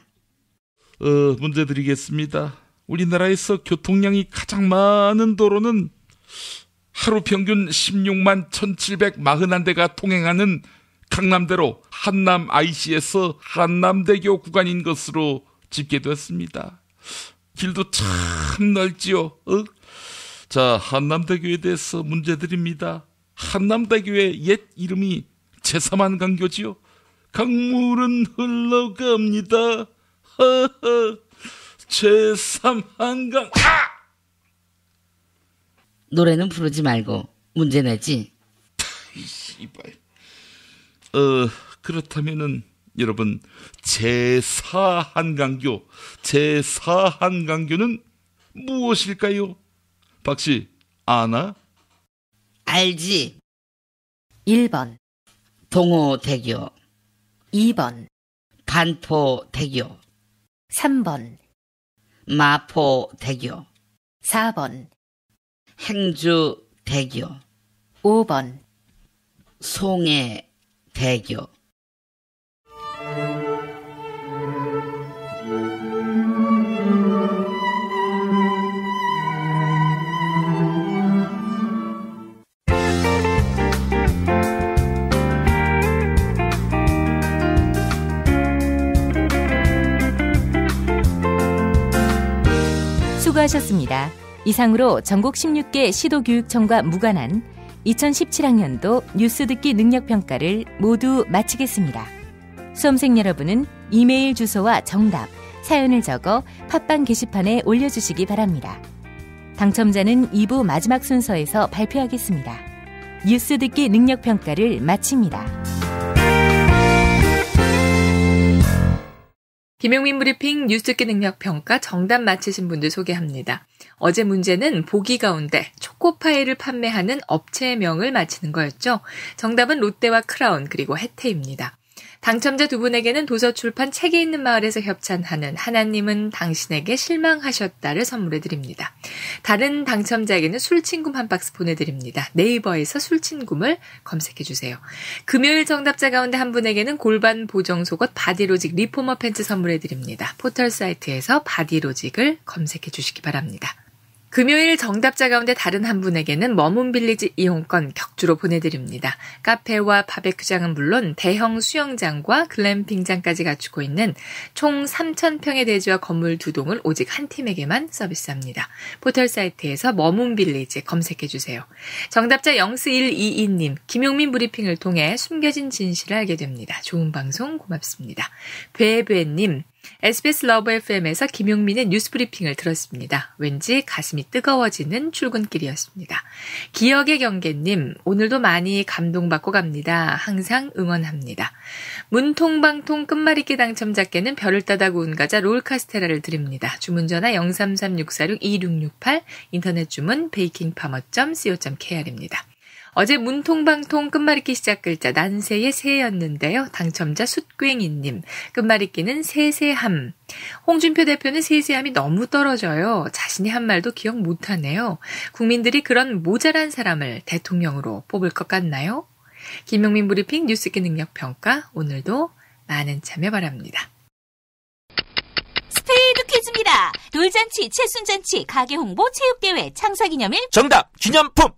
문제 드리겠습니다. 우리나라에서 교통량이 가장 많은 도로는 하루 평균 16만 1741대가 통행하는 강남대로 한남 IC에서 한남대교 구간인 것으로 집계되었습니다. 길도 참 넓지요. 자, 한남대교에 대해서 문제 드립니다. 한남대교의 옛 이름이 제3한강교지요. 강물은 흘러갑니다. 하하. 제3한강. 노래는 부르지 말고 문제 내지. 이발. 그렇다면은 여러분, 제4한강교는 무엇일까요? 박씨 아나? 알지. 1번 동호대교, 2번 반포대교, 3번 마포대교, 4번 행주대교, 5번 송해대교. 수고하셨습니다. 이상으로 전국 16개 시도교육청과 무관한 2017학년도 뉴스 듣기 능력평가를 모두 마치겠습니다. 수험생 여러분은 이메일 주소와 정답, 사연을 적어 팟빵 게시판에 올려주시기 바랍니다. 당첨자는 2부 마지막 순서에서 발표하겠습니다. 뉴스 듣기 능력평가를 마칩니다. 김용민 브리핑 뉴스 듣기 능력평가 정답 맞히신 분들 소개합니다. 어제 문제는 보기 가운데 초코파이를 판매하는 업체명을 맞히는 거였죠. 정답은 롯데와 크라운 그리고 혜태입니다. 당첨자 두 분에게는 도서출판 책이 있는 마을에서 협찬하는 하나님은 당신에게 실망하셨다를 선물해드립니다. 다른 당첨자에게는 술친굼 한 박스 보내드립니다. 네이버에서 술친굼을 검색해주세요. 금요일 정답자 가운데 한 분에게는 골반 보정 속옷 바디로직 리포머 팬츠 선물해드립니다. 포털 사이트에서 바디로직을 검색해주시기 바랍니다. 금요일 정답자 가운데 다른 한 분에게는 머문빌리지 이용권 격주로 보내드립니다. 카페와 바베큐장은 물론 대형 수영장과 글램핑장까지 갖추고 있는 총 3,000평의 대지와 건물 2동을 오직 한 팀에게만 서비스합니다. 포털 사이트에서 머문빌리지 검색해주세요. 정답자 04122님, 김용민 브리핑을 통해 숨겨진 진실을 알게 됩니다. 좋은 방송 고맙습니다. 배배님, SBS 러브 FM에서 김용민의 뉴스 브리핑을 들었습니다. 왠지 가슴이 뜨거워지는 출근길이었습니다. 기억의 경계님, 오늘도 많이 감동받고 갑니다. 항상 응원합니다. 문통방통 끝말잇기 당첨자께는 별을 따다 구운 과자 롤카스테라를 드립니다. 주문 전화 033-646-2668, 인터넷 주문 베이킹파머.co.kr입니다. 어제 문통방통 끝말잇기 시작 글자 난새의 새였는데요. 당첨자 숫괭이님. 끝말잇기는 세세함. 홍준표 대표는 세세함이 너무 떨어져요. 자신이 한 말도 기억 못하네요. 국민들이 그런 모자란 사람을 대통령으로 뽑을 것 같나요? 김용민 브리핑 뉴스기 능력평가, 오늘도 많은 참여 바랍니다. 스페이드 퀴즈입니다. 돌잔치, 칠순잔치, 가게 홍보, 체육대회, 창사기념일. 정답! 기념품!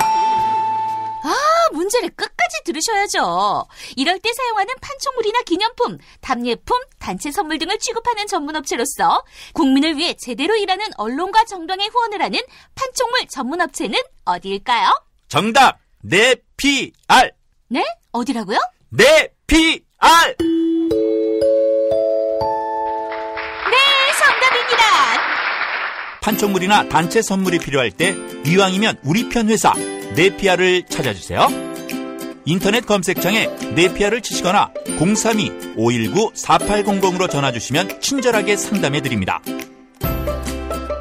문제를 끝까지 들으셔야죠. 이럴 때 사용하는 판촉물이나 기념품, 답례품, 단체 선물 등을 취급하는 전문업체로서 국민을 위해 제대로 일하는 언론과 정당에 후원을 하는 판촉물 전문업체는 어디일까요? 정답! 네피알! 네? 어디라고요? 네피알! 네, 정답입니다. 판촉물이나 단체 선물이 필요할 때 이왕이면 우리 편 회사 네피알을 찾아주세요. 인터넷 검색창에 네피아를 치시거나 032-519-4800으로 전화주시면 친절하게 상담해드립니다.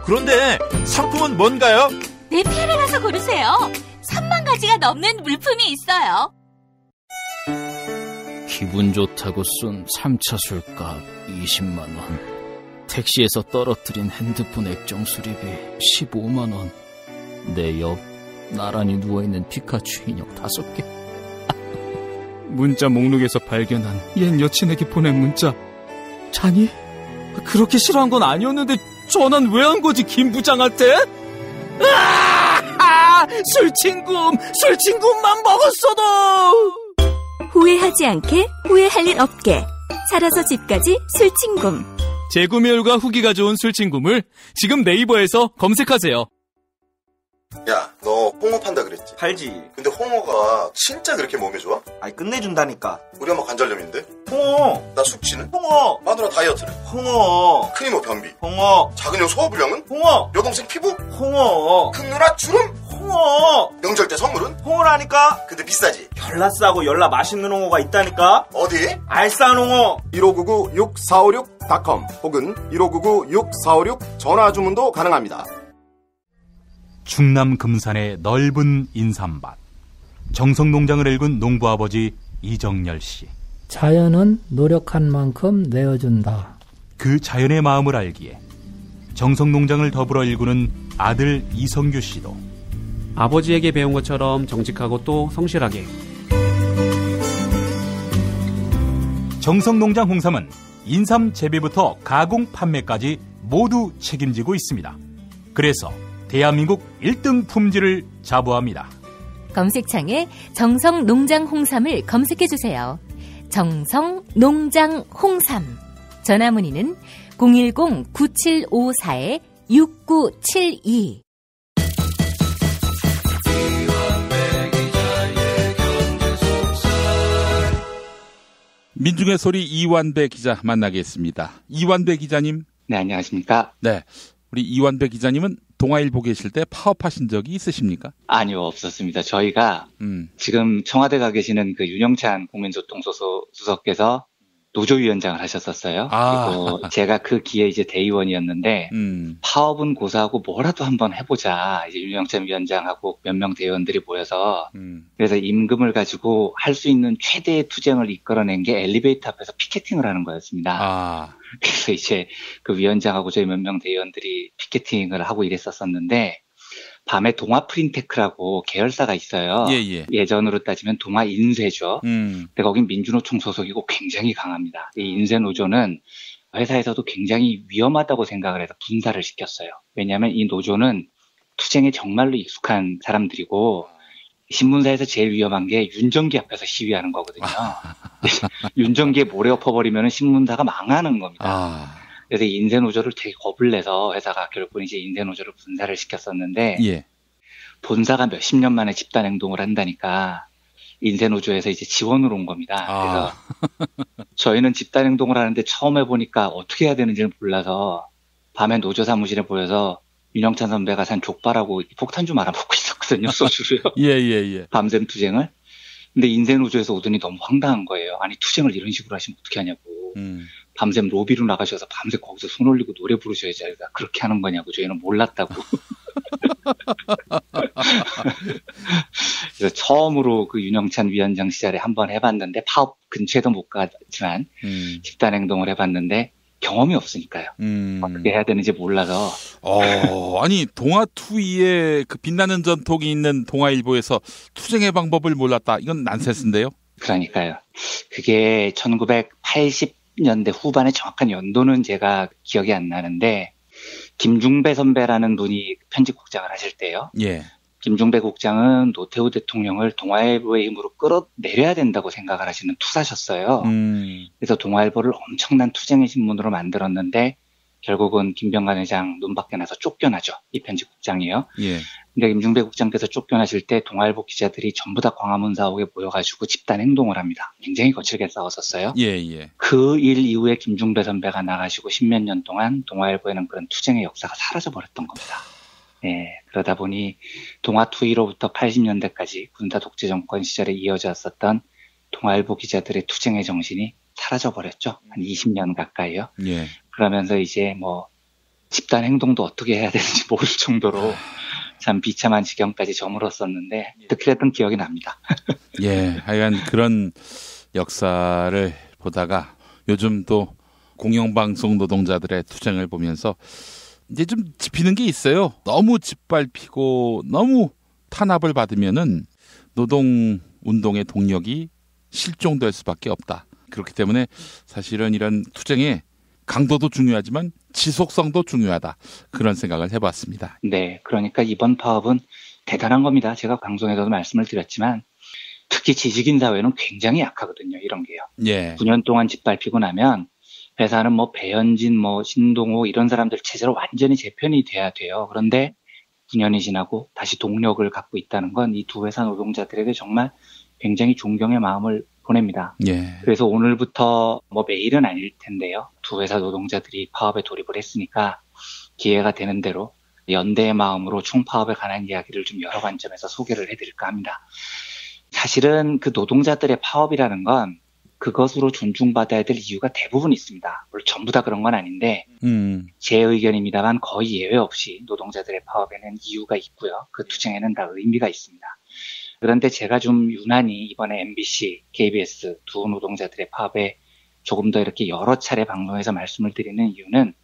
그런데 상품은 뭔가요? 네피아를 가서 고르세요. 3만 가지가 넘는 물품이 있어요. 기분 좋다고 쓴 3차 술값 20만 원. 택시에서 떨어뜨린 핸드폰 액정 수리비 15만 원. 내 옆 나란히 누워있는 피카츄 인형 5개. 문자 목록에서 발견한 옛 여친에게 보낸 문자. 자니? 그렇게 싫어한 건 아니었는데 전화는 왜 한 거지, 김 부장한테? 술친구만 먹었어도! 후회하지 않게 후회할 일 없게 살아서 집까지 술친구. 재구매율과 후기가 좋은 술친구물 지금 네이버에서 검색하세요. 야, 너 홍어 판다 그랬지? 팔지. 근데 홍어가 진짜 그렇게 몸에 좋아? 아니, 끝내준다니까. 우리 엄마 관절염인데? 홍어. 나 숙취는? 홍어. 마누라 다이어트는? 홍어. 큰이모 변비? 홍어. 작은 형 소화불량은? 홍어. 여동생 피부? 홍어. 큰 누나 주름? 홍어. 명절 때 선물은? 홍어라니까. 근데 비싸지? 열나 싸고 열나 맛있는 홍어가 있다니까. 어디? 알싸한 홍어. 1599-6456.com 혹은 1599-6456 전화 주문도 가능합니다. 충남 금산의 넓은 인삼밭, 정성농장을 일군 농부아버지 이정열 씨. 자연은 노력한 만큼 내어준다. 그 자연의 마음을 알기에 정성농장을 더불어 일구는 아들 이성규 씨도 아버지에게 배운 것처럼 정직하고 또 성실하게. 정성농장 홍삼은 인삼 재배부터 가공 판매까지 모두 책임지고 있습니다. 그래서 대한민국 1등 품질을 자부합니다. 검색창에 정성농장 홍삼을 검색해주세요. 정성농장 홍삼. 전화문의는 010-9754-6972. 민중의 소리 이완배 기자 만나겠습니다. 이완배 기자님. 네, 안녕하십니까. 네, 우리 이완배 기자님은 동아일보 계실 때 파업하신 적이 있으십니까? 아니요, 없었습니다. 저희가 지금 청와대 가 계시는 그 윤영찬 국민소통수석께서 노조위원장을 하셨었어요. 그리고 제가 그 기회에 이제 대의원이었는데 파업은 고사하고 뭐라도 한번 해보자. 이제 윤영찬 위원장하고 몇 명 대의원들이 모여서 그래서 임금을 가지고 할 수 있는 최대의 투쟁을 이끌어낸 게 엘리베이터 앞에서 피켓팅을 하는 거였습니다. 그래서 이제 그 위원장하고 저희 몇 명 대의원들이 피켓팅을 하고 이랬었었는데 밤에 동아프린테크라고 계열사가 있어요. 예전으로 따지면 동아인쇄죠. 근데 거긴 민주노총 소속이고 굉장히 강합니다. 이 인쇄노조는 회사에서도 굉장히 위험하다고 생각을 해서 분사를 시켰어요. 왜냐하면 이 노조는 투쟁에 정말로 익숙한 사람들이고 신문사에서 제일 위험한 게 윤정기 앞에서 시위하는 거거든요. 윤정기에 모래 엎어버리면 신문사가 망하는 겁니다. 그래서 인쇄노조를 되게 겁을 내서 회사가 결국은 이제 인쇄노조를 분사를 시켰었는데 본사가 몇십 년 만에 집단행동을 한다니까 인쇄노조에서 이제 지원을 온 겁니다. 그래서 저희는 집단행동을 하는데 처음 해보니까 어떻게 해야 되는지를 몰라서 밤에 노조 사무실에 모여서 윤영찬 선배가 산 족발하고 폭탄주 말아먹고 있었거든요. 소주로요. 밤샘 투쟁을. 근데 인쇄노조에서 오더니 너무 황당한 거예요. 아니 투쟁을 이런 식으로 하시면 어떻게 하냐고. 밤샘 로비로 나가셔서 밤새 거기서 손 올리고 노래 부르셔야지. 그렇게 하는 거냐고. 저희는 몰랐다고. 그래서 처음으로 그 윤영찬 위원장 시절에 한번 해봤는데 파업 근처에도 못 갔지만 집단행동을 해봤는데 경험이 없으니까요. 어떻게 해야 되는지 몰라서. 아니 동아투이의 그 빛나는 전통이 있는 동아일보에서 투쟁의 방법을 몰랐다. 이건 난센스인데요. 그러니까요. 그게 1980년대 후반에 정확한 연도는 제가 기억이 안 나는데 김중배 선배라는 분이 편집국장을 하실 때요. 김중배 국장은 노태우 대통령을 동아일보의 힘으로 끌어내려야 된다고 생각을 하시는 투사셨어요. 그래서 동아일보를 엄청난 투쟁의 신문으로 만들었는데 결국은 김병관 회장 눈 밖에 나서 쫓겨나죠. 이 편집국장이요. 근데 김중배 국장께서 쫓겨나실 때 동아일보 기자들이 전부 다 광화문 사옥에 모여가지고 집단 행동을 합니다. 굉장히 거칠게 싸웠었어요. 그 일 이후에 김중배 선배가 나가시고 십몇 년 동안 동아일보에는 그런 투쟁의 역사가 사라져버렸던 겁니다. 예, 그러다 보니 동아투이로부터 80년대까지 군사 독재 정권 시절에 이어져 왔었던 동아일보 기자들의 투쟁의 정신이 사라져버렸죠. 한 20년 가까이요. 예. 그러면서 이제 뭐 집단 행동도 어떻게 해야 되는지 모를 정도로 참 비참한 지경까지 저물었었는데 듣기랬던 기억이 납니다. 예, 하여간 그런 역사를 보다가 요즘 또 공영방송 노동자들의 투쟁을 보면서 이제 좀 짚히는 게 있어요. 너무 짓밟히고 너무 탄압을 받으면은 노동운동의 동력이 실종될 수밖에 없다. 그렇기 때문에 사실은 이런 투쟁의 강도도 중요하지만 지속성도 중요하다. 그런 생각을 해봤습니다. 네, 그러니까 이번 파업은 대단한 겁니다. 제가 방송에서도 말씀을 드렸지만 특히 지식인 사회는 굉장히 약하거든요. 이런 게요. 예. 9년 동안 짓밟히고 나면 회사는 뭐 배현진, 뭐 신동호 이런 사람들 체제로 완전히 재편이 돼야 돼요. 그런데 9년이 지나고 다시 동력을 갖고 있다는 건 이 두 회사 노동자들에게 정말 굉장히 존경의 마음을 보냅니다. 예. 그래서 오늘부터 뭐 매일은 아닐 텐데요. 두 회사 노동자들이 파업에 돌입을 했으니까 기회가 되는 대로 연대의 마음으로 총파업에 관한 이야기를 좀 여러 관점에서 소개를 해드릴까 합니다. 사실은 그 노동자들의 파업이라는 건 그것으로 존중받아야 될 이유가 대부분 있습니다. 물론 전부 다 그런 건 아닌데 제 의견입니다만 거의 예외 없이 노동자들의 파업에는 이유가 있고요. 그 투쟁에는 다 의미가 있습니다. 그런데 제가 좀 유난히 이번에 MBC, KBS 두 노동자들의 파업에 조금 더 이렇게 여러 차례 방송에서 말씀을 드리는 이유는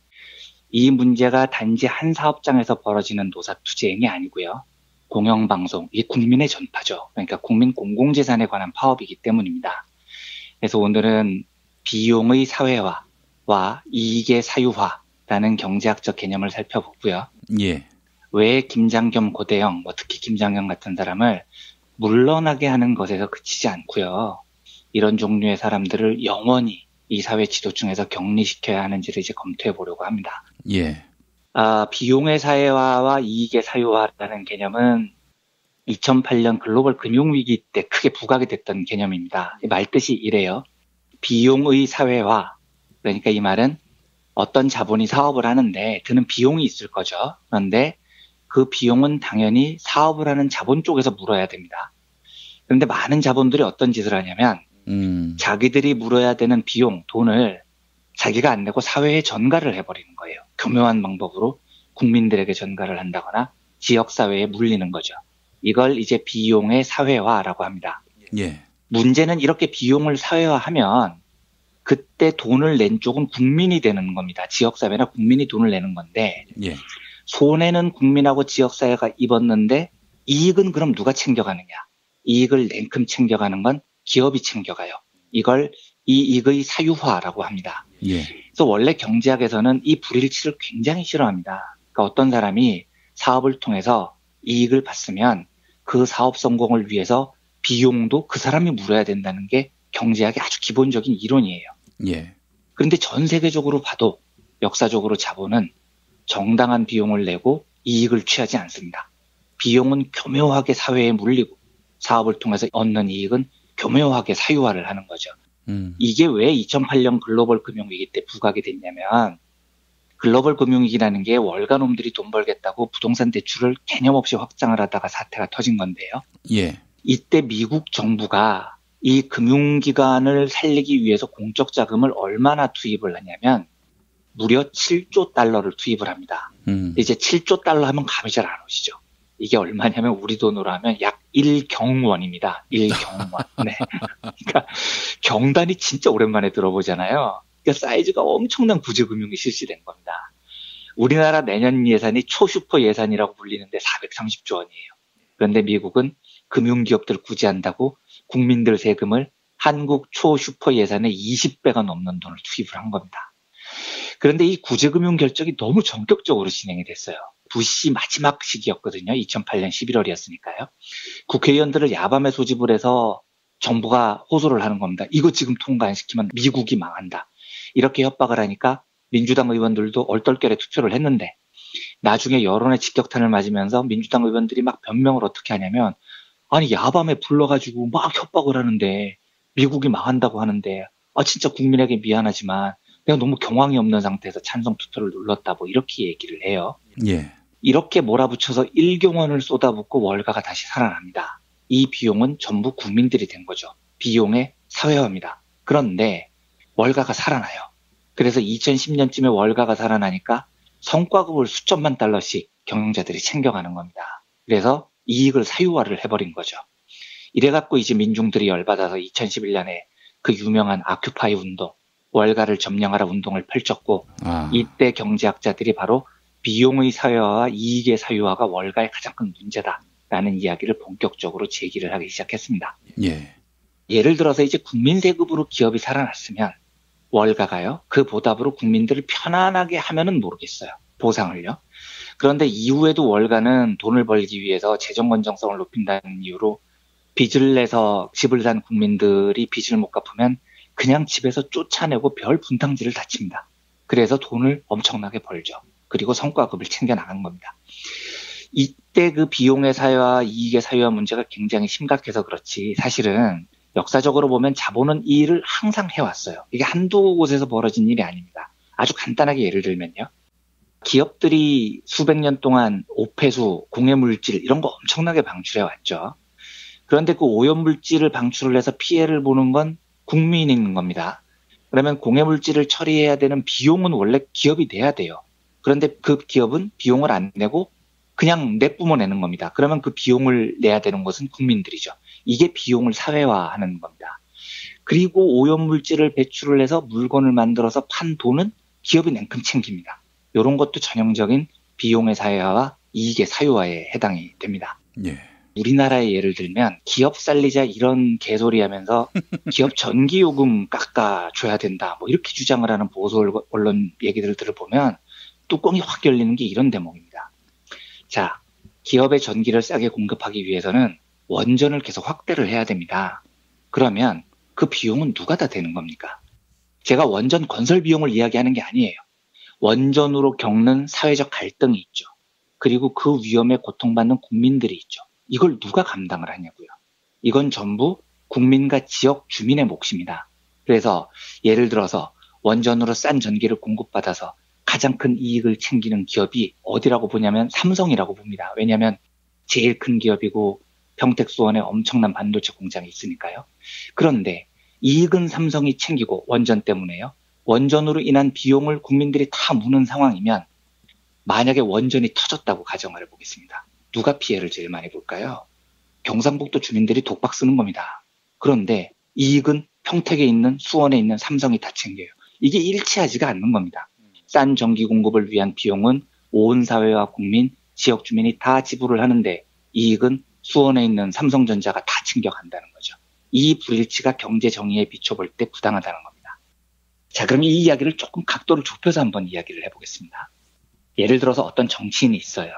이 문제가 단지 한 사업장에서 벌어지는 노사투쟁이 아니고요. 공영방송, 이게 국민의 전파죠. 그러니까 국민 공공재산에 관한 파업이기 때문입니다. 그래서 오늘은 비용의 사회화와 이익의 사유화라는 경제학적 개념을 살펴보고요. 예. 왜 김장겸, 고대영, 뭐 특히 김장겸 같은 사람을 물러나게 하는 것에서 그치지 않고요. 이런 종류의 사람들을 영원히 이 사회 지도층에서 격리시켜야 하는지를 이제 검토해 보려고 합니다. 예. 비용의 사회화와 이익의 사유화라는 개념은 2008년 글로벌 금융위기 때 크게 부각이 됐던 개념입니다. 말뜻이 이래요. 비용의 사회화. 그러니까 이 말은 어떤 자본이 사업을 하는데 드는 비용이 있을 거죠. 그런데 그 비용은 당연히 사업을 하는 자본 쪽에서 물어야 됩니다. 그런데 많은 자본들이 어떤 짓을 하냐면 자기들이 물어야 되는 비용, 돈을 자기가 안 내고 사회에 전가를 해버리는 거예요. 교묘한 방법으로 국민들에게 전가를 한다거나 지역사회에 물리는 거죠. 이걸 이제 비용의 사회화라고 합니다. 예. 문제는 이렇게 비용을 사회화하면 그때 돈을 낸 쪽은 국민이 되는 겁니다. 지역사회나 국민이 돈을 내는 건데 예. 손해는 국민하고 지역사회가 입었는데 이익은 그럼 누가 챙겨가느냐. 이익을 냉큼 챙겨가는 건 기업이 챙겨가요. 이걸 이익의 사유화라고 합니다. 예. 그래서 원래 경제학에서는 이 불일치를 굉장히 싫어합니다. 그러니까 어떤 사람이 사업을 통해서 이익을 봤으면 그 사업 성공을 위해서 비용도 그 사람이 물어야 된다는 게 경제학의 아주 기본적인 이론이에요. 예. 그런데 전 세계적으로 봐도 역사적으로 자본은 정당한 비용을 내고 이익을 취하지 않습니다. 비용은 교묘하게 사회에 물리고 사업을 통해서 얻는 이익은 교묘하게 사유화를 하는 거죠. 이게 왜 2008년 글로벌 금융위기 때 부각이 됐냐면 글로벌 금융위기라는 게 월가놈들이 돈 벌겠다고 부동산 대출을 개념 없이 확장을 하다가 사태가 터진 건데요. 예. 이때 미국 정부가 이 금융기관을 살리기 위해서 공적 자금을 얼마나 투입을 하냐면 무려 7조 달러를 투입을 합니다. 이제 7조 달러 하면 감이 잘 안 오시죠. 이게 얼마냐면 우리 돈으로 하면 약 1경원입니다. 1경원. 네. 그러니까 경단이 진짜 오랜만에 들어보잖아요. 그러니까 사이즈가 엄청난 구제금융이 실시된 겁니다. 우리나라 내년 예산이 초슈퍼 예산이라고 불리는데 430조 원이에요. 그런데 미국은 금융기업들 구제한다고 국민들 세금을 한국 초슈퍼 예산의 20배가 넘는 돈을 투입을 한 겁니다. 그런데 이 구제금융 결정이 너무 전격적으로 진행이 됐어요. 부시 마지막 시기였거든요. 2008년 11월이었으니까요. 국회의원들을 야밤에 소집을 해서 정부가 호소를 하는 겁니다. 이거 지금 통과 안 시키면 미국이 망한다. 이렇게 협박을 하니까 민주당 의원들도 얼떨결에 투표를 했는데 나중에 여론의 직격탄을 맞으면서 민주당 의원들이 막 변명을 어떻게 하냐면 아니 야밤에 불러가지고 막 협박을 하는데 미국이 망한다고 하는데 진짜 국민에게 미안하지만 내가 너무 경황이 없는 상태에서 찬성 투표를 눌렀다 뭐 이렇게 얘기를 해요. 예. 이렇게 몰아붙여서 1경원을 쏟아붓고 월가가 다시 살아납니다. 이 비용은 전부 국민들이 된 거죠. 비용의 사회화입니다. 그런데 월가가 살아나요. 그래서 2010년쯤에 월가가 살아나니까 성과급을 수천만 달러씩 경영자들이 챙겨가는 겁니다. 그래서 이익을 사유화를 해버린 거죠. 이래갖고 이제 민중들이 열받아서 2011년에 그 유명한 아큐파이 운동, 월가를 점령하라 운동을 펼쳤고 이때 경제학자들이 바로 비용의 사유화와 이익의 사유화가 월가의 가장 큰 문제다라는 이야기를 본격적으로 제기를 하기 시작했습니다. 예. 예를 들어서 이제 국민세급으로 기업이 살아났으면 월가가요, 그 보답으로 국민들을 편안하게 하면은 모르겠어요. 보상을요. 그런데 이후에도 월가는 돈을 벌기 위해서 재정 건전성을 높인다는 이유로 빚을 내서 집을 산 국민들이 빚을 못 갚으면 그냥 집에서 쫓아내고 별 분탕질을 다 칩니다. 그래서 돈을 엄청나게 벌죠. 그리고 성과급을 챙겨 나간 겁니다. 이때 그 비용의 사유와 이익의 사유와 문제가 굉장히 심각해서 그렇지 사실은 역사적으로 보면 자본은 이 일을 항상 해왔어요. 이게 한두 곳에서 벌어진 일이 아닙니다. 아주 간단하게 예를 들면요. 기업들이 수백 년 동안 오폐수, 공해물질 이런 거 엄청나게 방출해왔죠. 그런데 그 오염물질을 방출을 해서 피해를 보는 건 국민인 겁니다. 그러면 공해물질을 처리해야 되는 비용은 원래 기업이 내야 돼요. 그런데 그 기업은 비용을 안 내고 그냥 내뿜어내는 겁니다. 그러면 그 비용을 내야 되는 것은 국민들이죠. 이게 비용을 사회화하는 겁니다. 그리고 오염물질을 배출을 해서 물건을 만들어서 판 돈은 기업이 냉큼 챙깁니다. 이런 것도 전형적인 비용의 사회화와 이익의 사유화에 해당이 됩니다. 예. 우리나라의 예를 들면 기업 살리자 이런 개소리 하면서 기업 전기요금 깎아줘야 된다 뭐 이렇게 주장을 하는 보수 언론 얘기들을 들어보면 뚜껑이 확 열리는 게 이런 대목입니다. 자, 기업의 전기를 싸게 공급하기 위해서는 원전을 계속 확대를 해야 됩니다. 그러면 그 비용은 누가 다 되는 겁니까? 제가 원전 건설 비용을 이야기하는 게 아니에요. 원전으로 겪는 사회적 갈등이 있죠. 그리고 그 위험에 고통받는 국민들이 있죠. 이걸 누가 감당을 하냐고요. 이건 전부 국민과 지역 주민의 몫입니다. 그래서 예를 들어서 원전으로 싼 전기를 공급받아서 가장 큰 이익을 챙기는 기업이 어디라고 보냐면 삼성이라고 봅니다. 왜냐하면 제일 큰 기업이고 평택수원에 엄청난 반도체 공장이 있으니까요. 그런데 이익은 삼성이 챙기고 원전 때문에요. 원전으로 인한 비용을 국민들이 다 무는 상황이면 만약에 원전이 터졌다고 가정을 해보겠습니다. 누가 피해를 제일 많이 볼까요? 경상북도 주민들이 독박 쓰는 겁니다. 그런데 이익은 평택에 있는 수원에 있는 삼성이 다 챙겨요. 이게 일치하지가 않는 겁니다. 싼 전기 공급을 위한 비용은 온 사회와 국민, 지역 주민이 다 지불을 하는데 이익은 수원에 있는 삼성전자가 다 챙겨간다는 거죠. 이 불일치가 경제 정의에 비춰볼 때 부당하다는 겁니다. 자, 그럼 이 이야기를 조금 각도를 좁혀서 한번 이야기를 해보겠습니다. 예를 들어서 어떤 정치인이 있어요.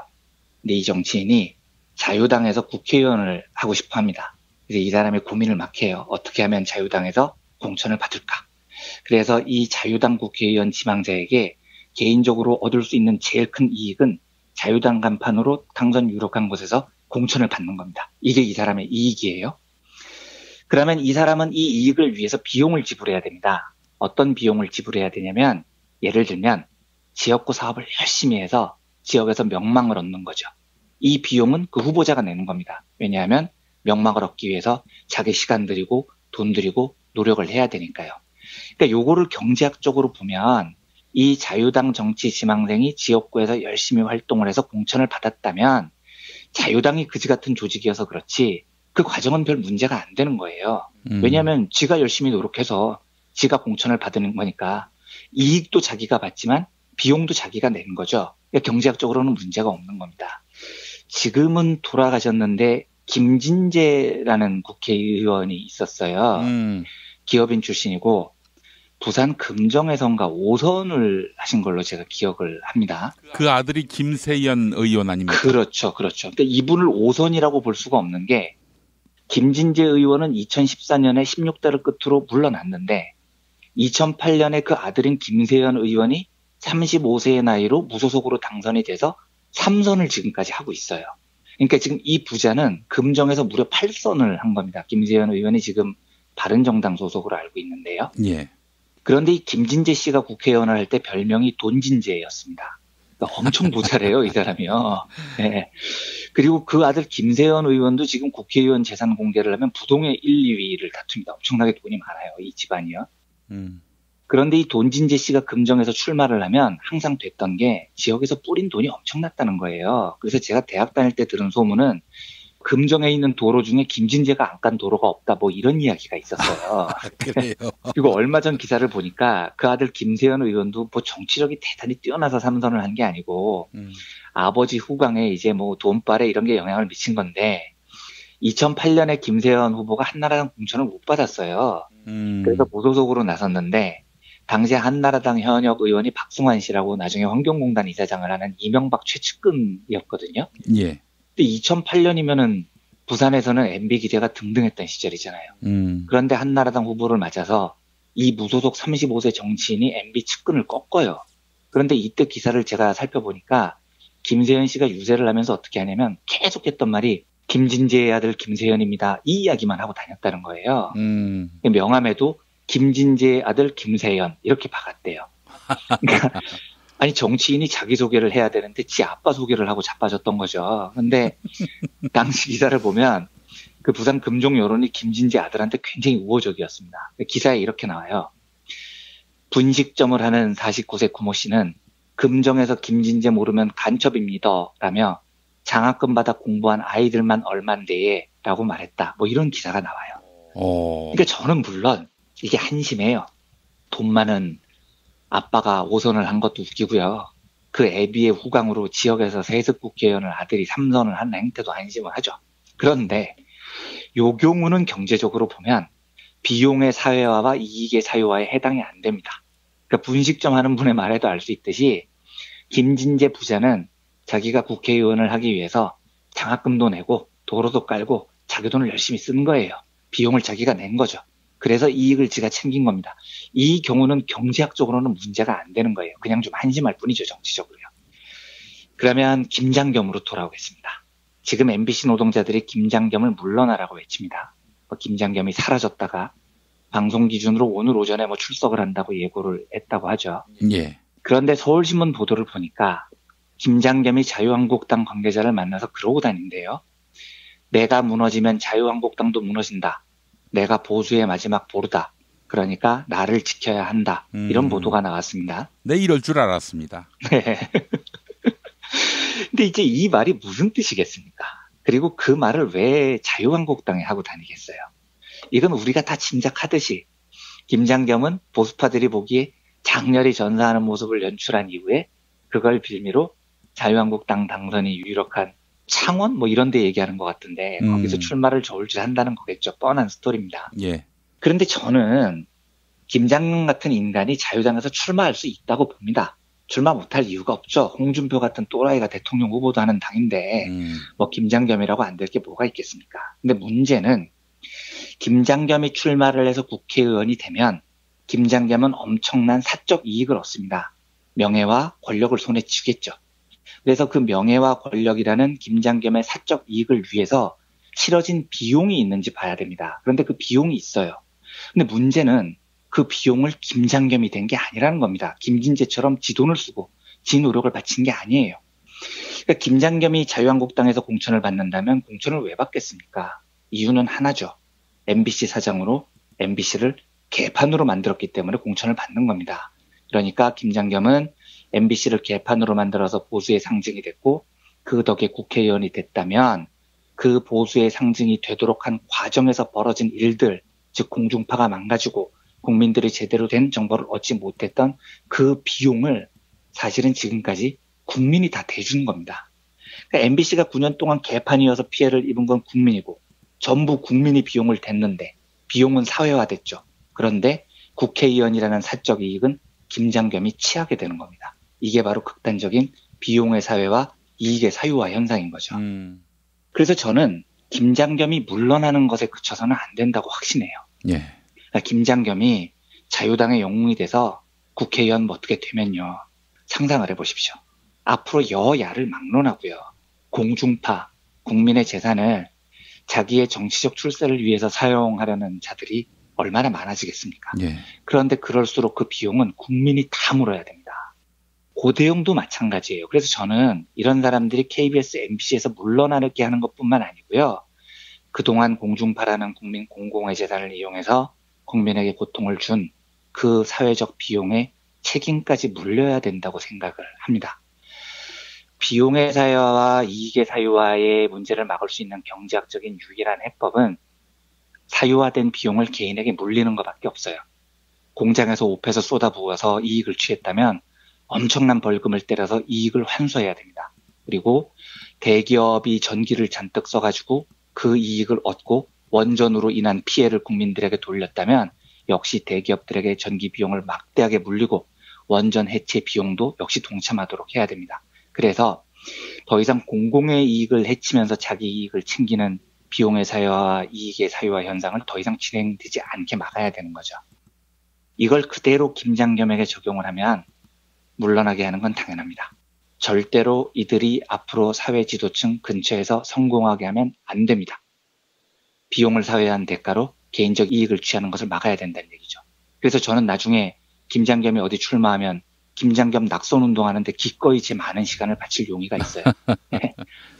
근데 이 정치인이 자유당에서 국회의원을 하고 싶어 합니다. 그래서 이 사람이 고민을 막 해요. 어떻게 하면 자유당에서 공천을 받을까? 그래서 이 자유당 국회의원 지망자에게 개인적으로 얻을 수 있는 제일 큰 이익은 자유당 간판으로 당선 유력한 곳에서 공천을 받는 겁니다. 이게 이 사람의 이익이에요. 그러면 이 사람은 이 이익을 위해서 비용을 지불해야 됩니다. 어떤 비용을 지불해야 되냐면 예를 들면 지역구 사업을 열심히 해서 지역에서 명망을 얻는 거죠. 이 비용은 그 후보자가 내는 겁니다. 왜냐하면 명망을 얻기 위해서 자기 시간 들이고 돈 들이고 노력을 해야 되니까요. 그러니까 요거를 경제학적으로 보면 이 자유당 정치 지망생이 지역구에서 열심히 활동을 해서 공천을 받았다면 자유당이 그지 같은 조직이어서 그렇지 그 과정은 별 문제가 안 되는 거예요. 왜냐하면 지가 열심히 노력해서 지가 공천을 받는 거니까 이익도 자기가 받지만 비용도 자기가 내는 거죠. 그러니까 경제학적으로는 문제가 없는 겁니다. 지금은 돌아가셨는데 김진재라는 국회의원이 있었어요. 기업인 출신이고 부산 금정에선가 5선을 하신 걸로 제가 기억을 합니다. 그 아들이 김세연 의원 아닙니까? 그렇죠. 그러니까 이분을 5선이라고 볼 수가 없는 게 김진재 의원은 2014년에 16대를 끝으로 물러났는데 2008년에 그 아들인 김세연 의원이 35세의 나이로 무소속으로 당선이 돼서 3선을 지금까지 하고 있어요. 그러니까 지금 이 부자는 금정에서 무려 8선을 한 겁니다. 김세연 의원이 지금 바른정당 소속으로 알고 있는데요. 예. 그런데 이 김진재 씨가 국회의원을 할 때 별명이 돈진재였습니다. 그러니까 엄청 모자래요, 이 사람이요. 네. 그리고 그 아들 김세현 의원도 지금 국회의원 재산 공개를 하면 부동의 1, 2위를 다툽니다. 엄청나게 돈이 많아요, 이 집안이요. 그런데 이 돈진재 씨가 금정에서 출마를 하면 항상 됐던 게 지역에서 뿌린 돈이 엄청났다는 거예요. 그래서 제가 대학 다닐 때 들은 소문은 금정에 있는 도로 중에 김진재가 안 간 도로가 없다, 뭐 이런 이야기가 있었어요. 그래요. 그리고 얼마 전 기사를 보니까 그 아들 김세현 의원도 뭐 정치력이 대단히 뛰어나서 삼선을 한 게 아니고 아버지 후광에 이제 뭐 돈빨에 이런 게 영향을 미친 건데 2008년에 김세현 후보가 한나라당 공천을 못 받았어요. 그래서 무소속으로 나섰는데 당시 한나라당 현역 의원이 박승환 씨라고 나중에 환경공단 이사장을 하는 이명박 최측근이었거든요. 예. 근데 2008년이면은 부산에서는 MB 기대가 등등했던 시절이잖아요. 그런데 한나라당 후보를 맞아서 이 무소속 35세 정치인이 MB 측근을 꺾어요. 그런데 이때 기사를 제가 살펴보니까 김세현 씨가 유세를 하면서 어떻게 하냐면 계속 했던 말이 김진재의 아들 김세현입니다. 이 이야기만 하고 다녔다는 거예요. 명함에도 김진재의 아들 김세현 이렇게 박았대요. 그러니까 아니 정치인이 자기소개를 해야 되는데 지 아빠 소개를 하고 자빠졌던 거죠. 그런데 당시 기사를 보면 그 부산 금종 여론이 김진재 아들한테 굉장히 우호적이었습니다. 기사에 이렇게 나와요. 분식점을 하는 49세 구모 씨는 금정에서 김진재 모르면 간첩입니다. 라며 장학금 받아 공부한 아이들만 얼만데에 라고 말했다. 뭐 이런 기사가 나와요. 그러니까 저는 물론 이게 한심해요. 돈 많은 아빠가 오선을 한 것도 웃기고요. 그 애비의 후광으로 지역에서 세습 국회의원을 아들이 3선을 한 행태도 한심을 하죠. 그런데 요 경우는 경제적으로 보면 비용의 사회화와 이익의 사유화에 해당이 안 됩니다. 그러니까 분식점 하는 분의 말에도 알 수 있듯이 김진재 부자는 자기가 국회의원을 하기 위해서 장학금도 내고 도로도 깔고 자기 돈을 열심히 쓴 거예요. 비용을 자기가 낸 거죠. 그래서 이익을 지가 챙긴 겁니다. 이 경우는 경제학적으로는 문제가 안 되는 거예요. 그냥 좀 한심할 뿐이죠, 정치적으로요. 그러면 김장겸으로 돌아오겠습니다. 지금 MBC 노동자들이 김장겸을 물러나라고 외칩니다. 김장겸이 사라졌다가 방송 기준으로 오늘 오전에 뭐 출석을 한다고 예고를 했다고 하죠. 예. 그런데 서울신문 보도를 보니까 김장겸이 자유한국당 관계자를 만나서 그러고 다닌대요. 내가 무너지면 자유한국당도 무너진다. 내가 보수의 마지막 보루다. 그러니까 나를 지켜야 한다. 이런 보도가 나왔습니다. 네, 이럴 줄 알았습니다. 네. 근데 이제 이 말이 무슨 뜻이겠습니까? 그리고 그 말을 왜 자유한국당에 하고 다니겠어요? 이건 우리가 다 짐작하듯이 김장겸은 보수파들이 보기에 장렬히 전사하는 모습을 연출한 이후에 그걸 빌미로 자유한국당 당선이 유력한 창원 뭐 이런 데 얘기하는 것 같은데 거기서 출마를 저울질한다는 거겠죠. 뻔한 스토리입니다. 예. 그런데 저는 김장겸 같은 인간이 자유당에서 출마할 수 있다고 봅니다. 출마 못할 이유가 없죠. 홍준표 같은 또라이가 대통령 후보도 하는 당인데 뭐 김장겸이라고 안 될 게 뭐가 있겠습니까? 근데 문제는 김장겸이 출마를 해서 국회의원이 되면 김장겸은 엄청난 사적 이익을 얻습니다. 명예와 권력을 손에 쥐겠죠. 그래서 그 명예와 권력이라는 김장겸의 사적 이익을 위해서 치러진 비용이 있는지 봐야 됩니다. 그런데 그 비용이 있어요. 근데 문제는 그 비용을 김장겸이 된 게 아니라는 겁니다. 김진재처럼 지 돈을 쓰고 지 노력을 바친 게 아니에요. 그러니까 김장겸이 자유한국당에서 공천을 받는다면 공천을 왜 받겠습니까? 이유는 하나죠. MBC 사장으로 MBC를 개판으로 만들었기 때문에 공천을 받는 겁니다. 그러니까 김장겸은 MBC를 개판으로 만들어서 보수의 상징이 됐고 그 덕에 국회의원이 됐다면 그 보수의 상징이 되도록 한 과정에서 벌어진 일들, 즉 공중파가 망가지고 국민들이 제대로 된 정보를 얻지 못했던 그 비용을 사실은 지금까지 국민이 다 대주는 겁니다. 그러니까 MBC가 9년 동안 개판이어서 피해를 입은 건 국민이고 전부 국민이 비용을 댔는데 비용은 사회화됐죠. 그런데 국회의원이라는 사적 이익은 김장겸이 취하게 되는 겁니다. 이게 바로 극단적인 비용의 사회화, 이익의 사유화 현상인 거죠. 그래서 저는 김장겸이 물러나는 것에 그쳐서는 안 된다고 확신해요. 예. 그러니까 김장겸이 자유당의 영웅이 돼서 국회의원 어떻게 되면요. 상상을 해보십시오. 앞으로 여야를 막론하고요. 공중파, 국민의 재산을 자기의 정치적 출세를 위해서 사용하려는 자들이 얼마나 많아지겠습니까? 예. 그런데 그럴수록 그 비용은 국민이 다 물어야 됩니다. 고대용도 마찬가지예요. 그래서 저는 이런 사람들이 KBS, MBC에서 물러나게 하는 것뿐만 아니고요. 그동안 공중파라는 국민 공공의 재산을 이용해서 국민에게 고통을 준 그 사회적 비용의 책임까지 물려야 된다고 생각을 합니다. 비용의 사유화와 이익의 사유화의 문제를 막을 수 있는 경제학적인 유일한 해법은 사유화된 비용을 개인에게 물리는 것밖에 없어요. 공장에서 옵해서 쏟아부어서 이익을 취했다면 엄청난 벌금을 때려서 이익을 환수해야 됩니다. 그리고 대기업이 전기를 잔뜩 써가지고 그 이익을 얻고 원전으로 인한 피해를 국민들에게 돌렸다면 역시 대기업들에게 전기 비용을 막대하게 물리고 원전 해체 비용도 역시 동참하도록 해야 됩니다. 그래서 더 이상 공공의 이익을 해치면서 자기 이익을 챙기는 비용의 사유와 이익의 사유화 현상을 더 이상 진행되지 않게 막아야 되는 거죠. 이걸 그대로 김장겸에게 적용을 하면 물러나게 하는 건 당연합니다. 절대로 이들이 앞으로 사회 지도층 근처에서 성공하게 하면 안 됩니다. 비용을 사회화한 대가로 개인적 이익을 취하는 것을 막아야 된다는 얘기죠. 그래서 저는 나중에 김장겸이 어디 출마하면 김장겸 낙선운동하는데 기꺼이 제 많은 시간을 바칠 용의가 있어요.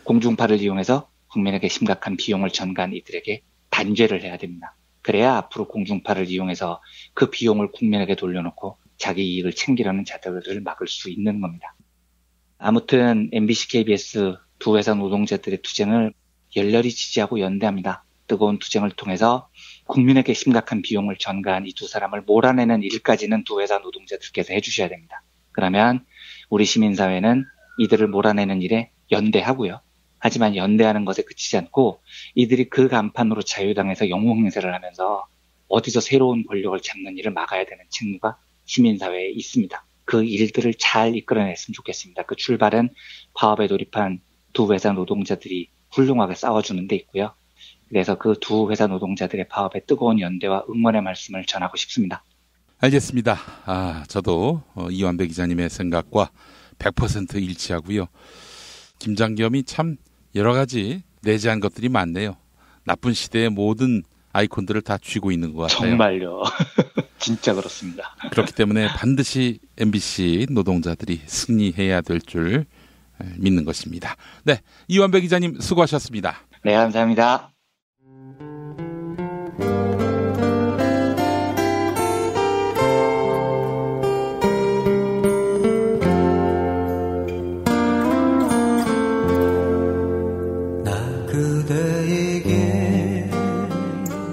공중파를 이용해서 국민에게 심각한 비용을 전가한 이들에게 단죄를 해야 됩니다. 그래야 앞으로 공중파를 이용해서 그 비용을 국민에게 돌려놓고 자기 이익을 챙기려는 자들을 막을 수 있는 겁니다. 아무튼 MBC, KBS 두 회사 노동자들의 투쟁을 열렬히 지지하고 연대합니다. 뜨거운 투쟁을 통해서 국민에게 심각한 비용을 전가한 이 두 사람을 몰아내는 일까지는 두 회사 노동자들께서 해주셔야 됩니다. 그러면 우리 시민사회는 이들을 몰아내는 일에 연대하고요. 하지만 연대하는 것에 그치지 않고 이들이 그 간판으로 자유당에서 영웅행세를 하면서 어디서 새로운 권력을 잡는 일을 막아야 되는 책무가 시민사회에 있습니다. 그 일들을 잘 이끌어냈으면 좋겠습니다. 그 출발은 파업에 돌입한 두 회사 노동자들이 훌륭하게 싸워주는 데 있고요. 그래서 그 두 회사 노동자들의 파업에 뜨거운 연대와 응원의 말씀을 전하고 싶습니다. 알겠습니다. 저도 이완배 기자님의 생각과 100% 일치하고요. 김장겸이 참 여러 가지 내재한 것들이 많네요. 나쁜 시대의 모든 아이콘들을 다 쥐고 있는 것 같아요. 정말요. 진짜 그렇습니다. 그렇기 때문에 반드시 MBC 노동자들이 승리해야 될 줄 믿는 것입니다. 네, 이완배 기자님 수고하셨습니다. 네, 감사합니다.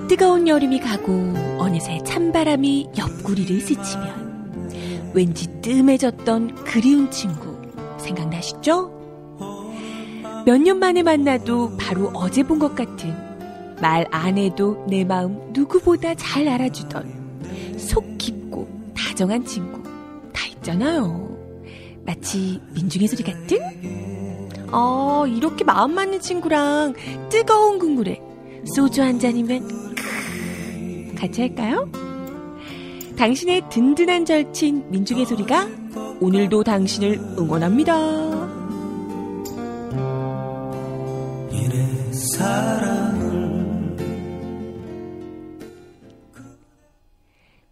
뜨거운 여름이 가고 어느새 찬바람이 옆구리를 스치면 왠지 뜸해졌던 그리운 친구 생각나시죠? 몇 년 만에 만나도 바로 어제 본 것 같은 말 안 해도 내 마음 누구보다 잘 알아주던 속 깊고 다정한 친구 다 있잖아요. 마치 민중의 소리 같은? 이렇게 마음 맞는 친구랑 뜨거운 국물에 소주 한 잔이면 같이 할까요? 당신의 든든한 절친 민중의 소리가 오늘도 당신을 응원합니다.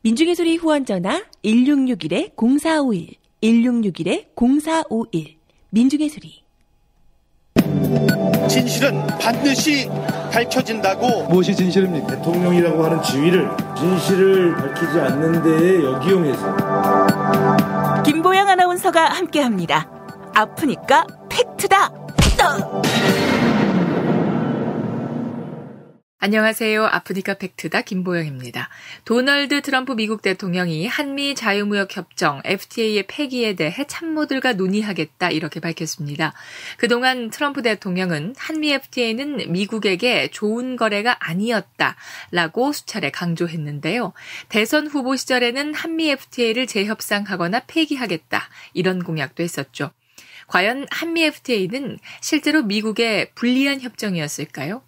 민중의 소리 후원 전화 1661-0451 1661-0451 민중의 소리. 진실은 반드시 밝혀진다고. 무엇이 진실입니까? 대통령이라고 하는 지위를 진실을 밝히지 않는 데에 역이용해서. 김보영 아나운서가 함께합니다. 아프니까 팩트다. 안녕하세요. 아프니까 팩트다 김보영입니다. 도널드 트럼프 미국 대통령이 한미 자유무역협정 FTA의 폐기에 대해 참모들과 논의하겠다 이렇게 밝혔습니다. 그동안 트럼프 대통령은 한미 FTA는 미국에게 좋은 거래가 아니었다라고 수차례 강조했는데요. 대선 후보 시절에는 한미 FTA를 재협상하거나 폐기하겠다 이런 공약도 했었죠. 과연 한미 FTA는 실제로 미국에 불리한 협정이었을까요?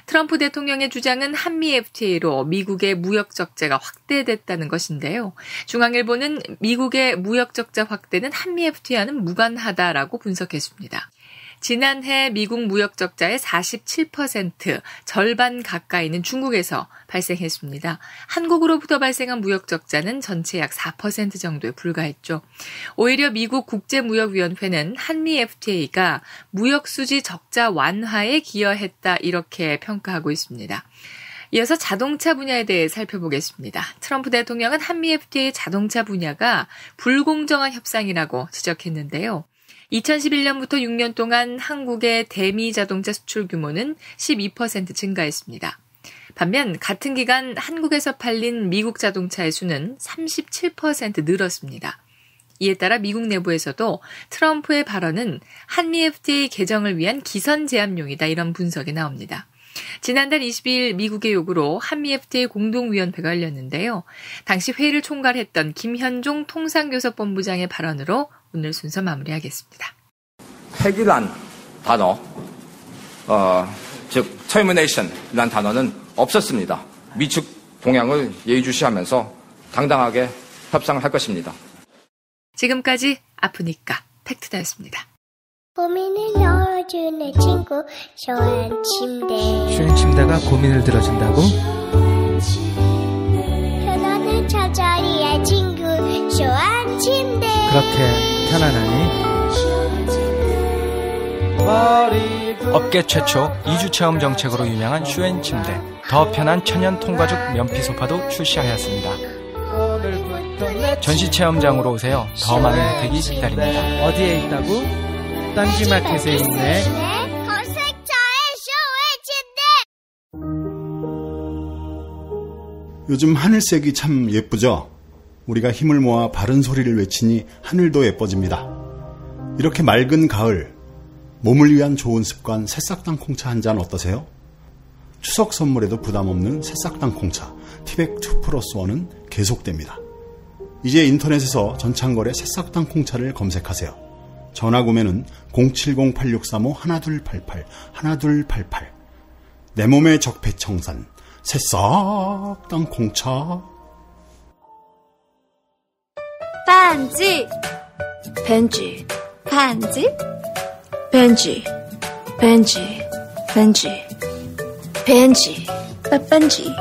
트럼프 대통령의 주장은 한미 FTA로 미국의 무역 적자가 확대됐다는 것인데요. 중앙일보는 미국의 무역 적자 확대는 한미 FTA와는 무관하다라고 분석했습니다. 지난해 미국 무역 적자의 47%, 절반 가까이는 중국에서 발생했습니다. 한국으로부터 발생한 무역 적자는 전체 약 4% 정도에 불과했죠. 오히려 미국 국제무역위원회는 한미 FTA가 무역 수지 적자 완화에 기여했다 이렇게 평가하고 있습니다. 이어서 자동차 분야에 대해 살펴보겠습니다. 트럼프 대통령은 한미 FTA 자동차 분야가 불공정한 협상이라고 지적했는데요. 2011년부터 6년 동안 한국의 대미 자동차 수출 규모는 12% 증가했습니다. 반면 같은 기간 한국에서 팔린 미국 자동차의 수는 37% 늘었습니다. 이에 따라 미국 내부에서도 트럼프의 발언은 한미 FTA 개정을 위한 기선 제압용이다 이런 분석이 나옵니다. 지난달 22일 미국의 요구로 한미 FTA 공동위원회가 열렸는데요. 당시 회의를 총괄했던 김현종 통상교섭본부장의 발언으로 오늘 순서 마무리하겠습니다. 폐기란 단어, 즉 termination이란 단어는 없었습니다. 미측 동향을 예의주시하면서 당당하게 협상을 할 것입니다. 지금까지 아프니까 팩트다였습니다. 고민을 넣어주는 친구 쇼한 침대. 쇼한 침대가 고민을 들어준다고? 편안한 잠자리의 친구 쇼한 침대. 그렇게 편안하니? 업계 최초 2주 체험 정책으로 유명한 쇼한 침대. 더 편한 천연 통과죽 면피 소파도 출시하였습니다. 전시 체험장으로 오세요. 더 많은 혜택이 기다립니다. 어디에 있다고? 딴지마켓에 있네. 검색창에 쇼한 침대. 요즘 하늘색이 참 예쁘죠? 우리가 힘을 모아 바른 소리를 외치니 하늘도 예뻐집니다. 이렇게 맑은 가을, 몸을 위한 좋은 습관 새싹당 콩차 한 잔 어떠세요? 추석 선물에도 부담 없는 새싹당 콩차 티백 2+1은 계속됩니다. 이제 인터넷에서 전창걸의 새싹당 콩차를 검색하세요. 전화 구매는 070-8635-1288 1288. 내 몸의 적폐청산 새싹당 콩차. 반지 벤지 반지 벤지 벤지 벤지 벤지 빠빤지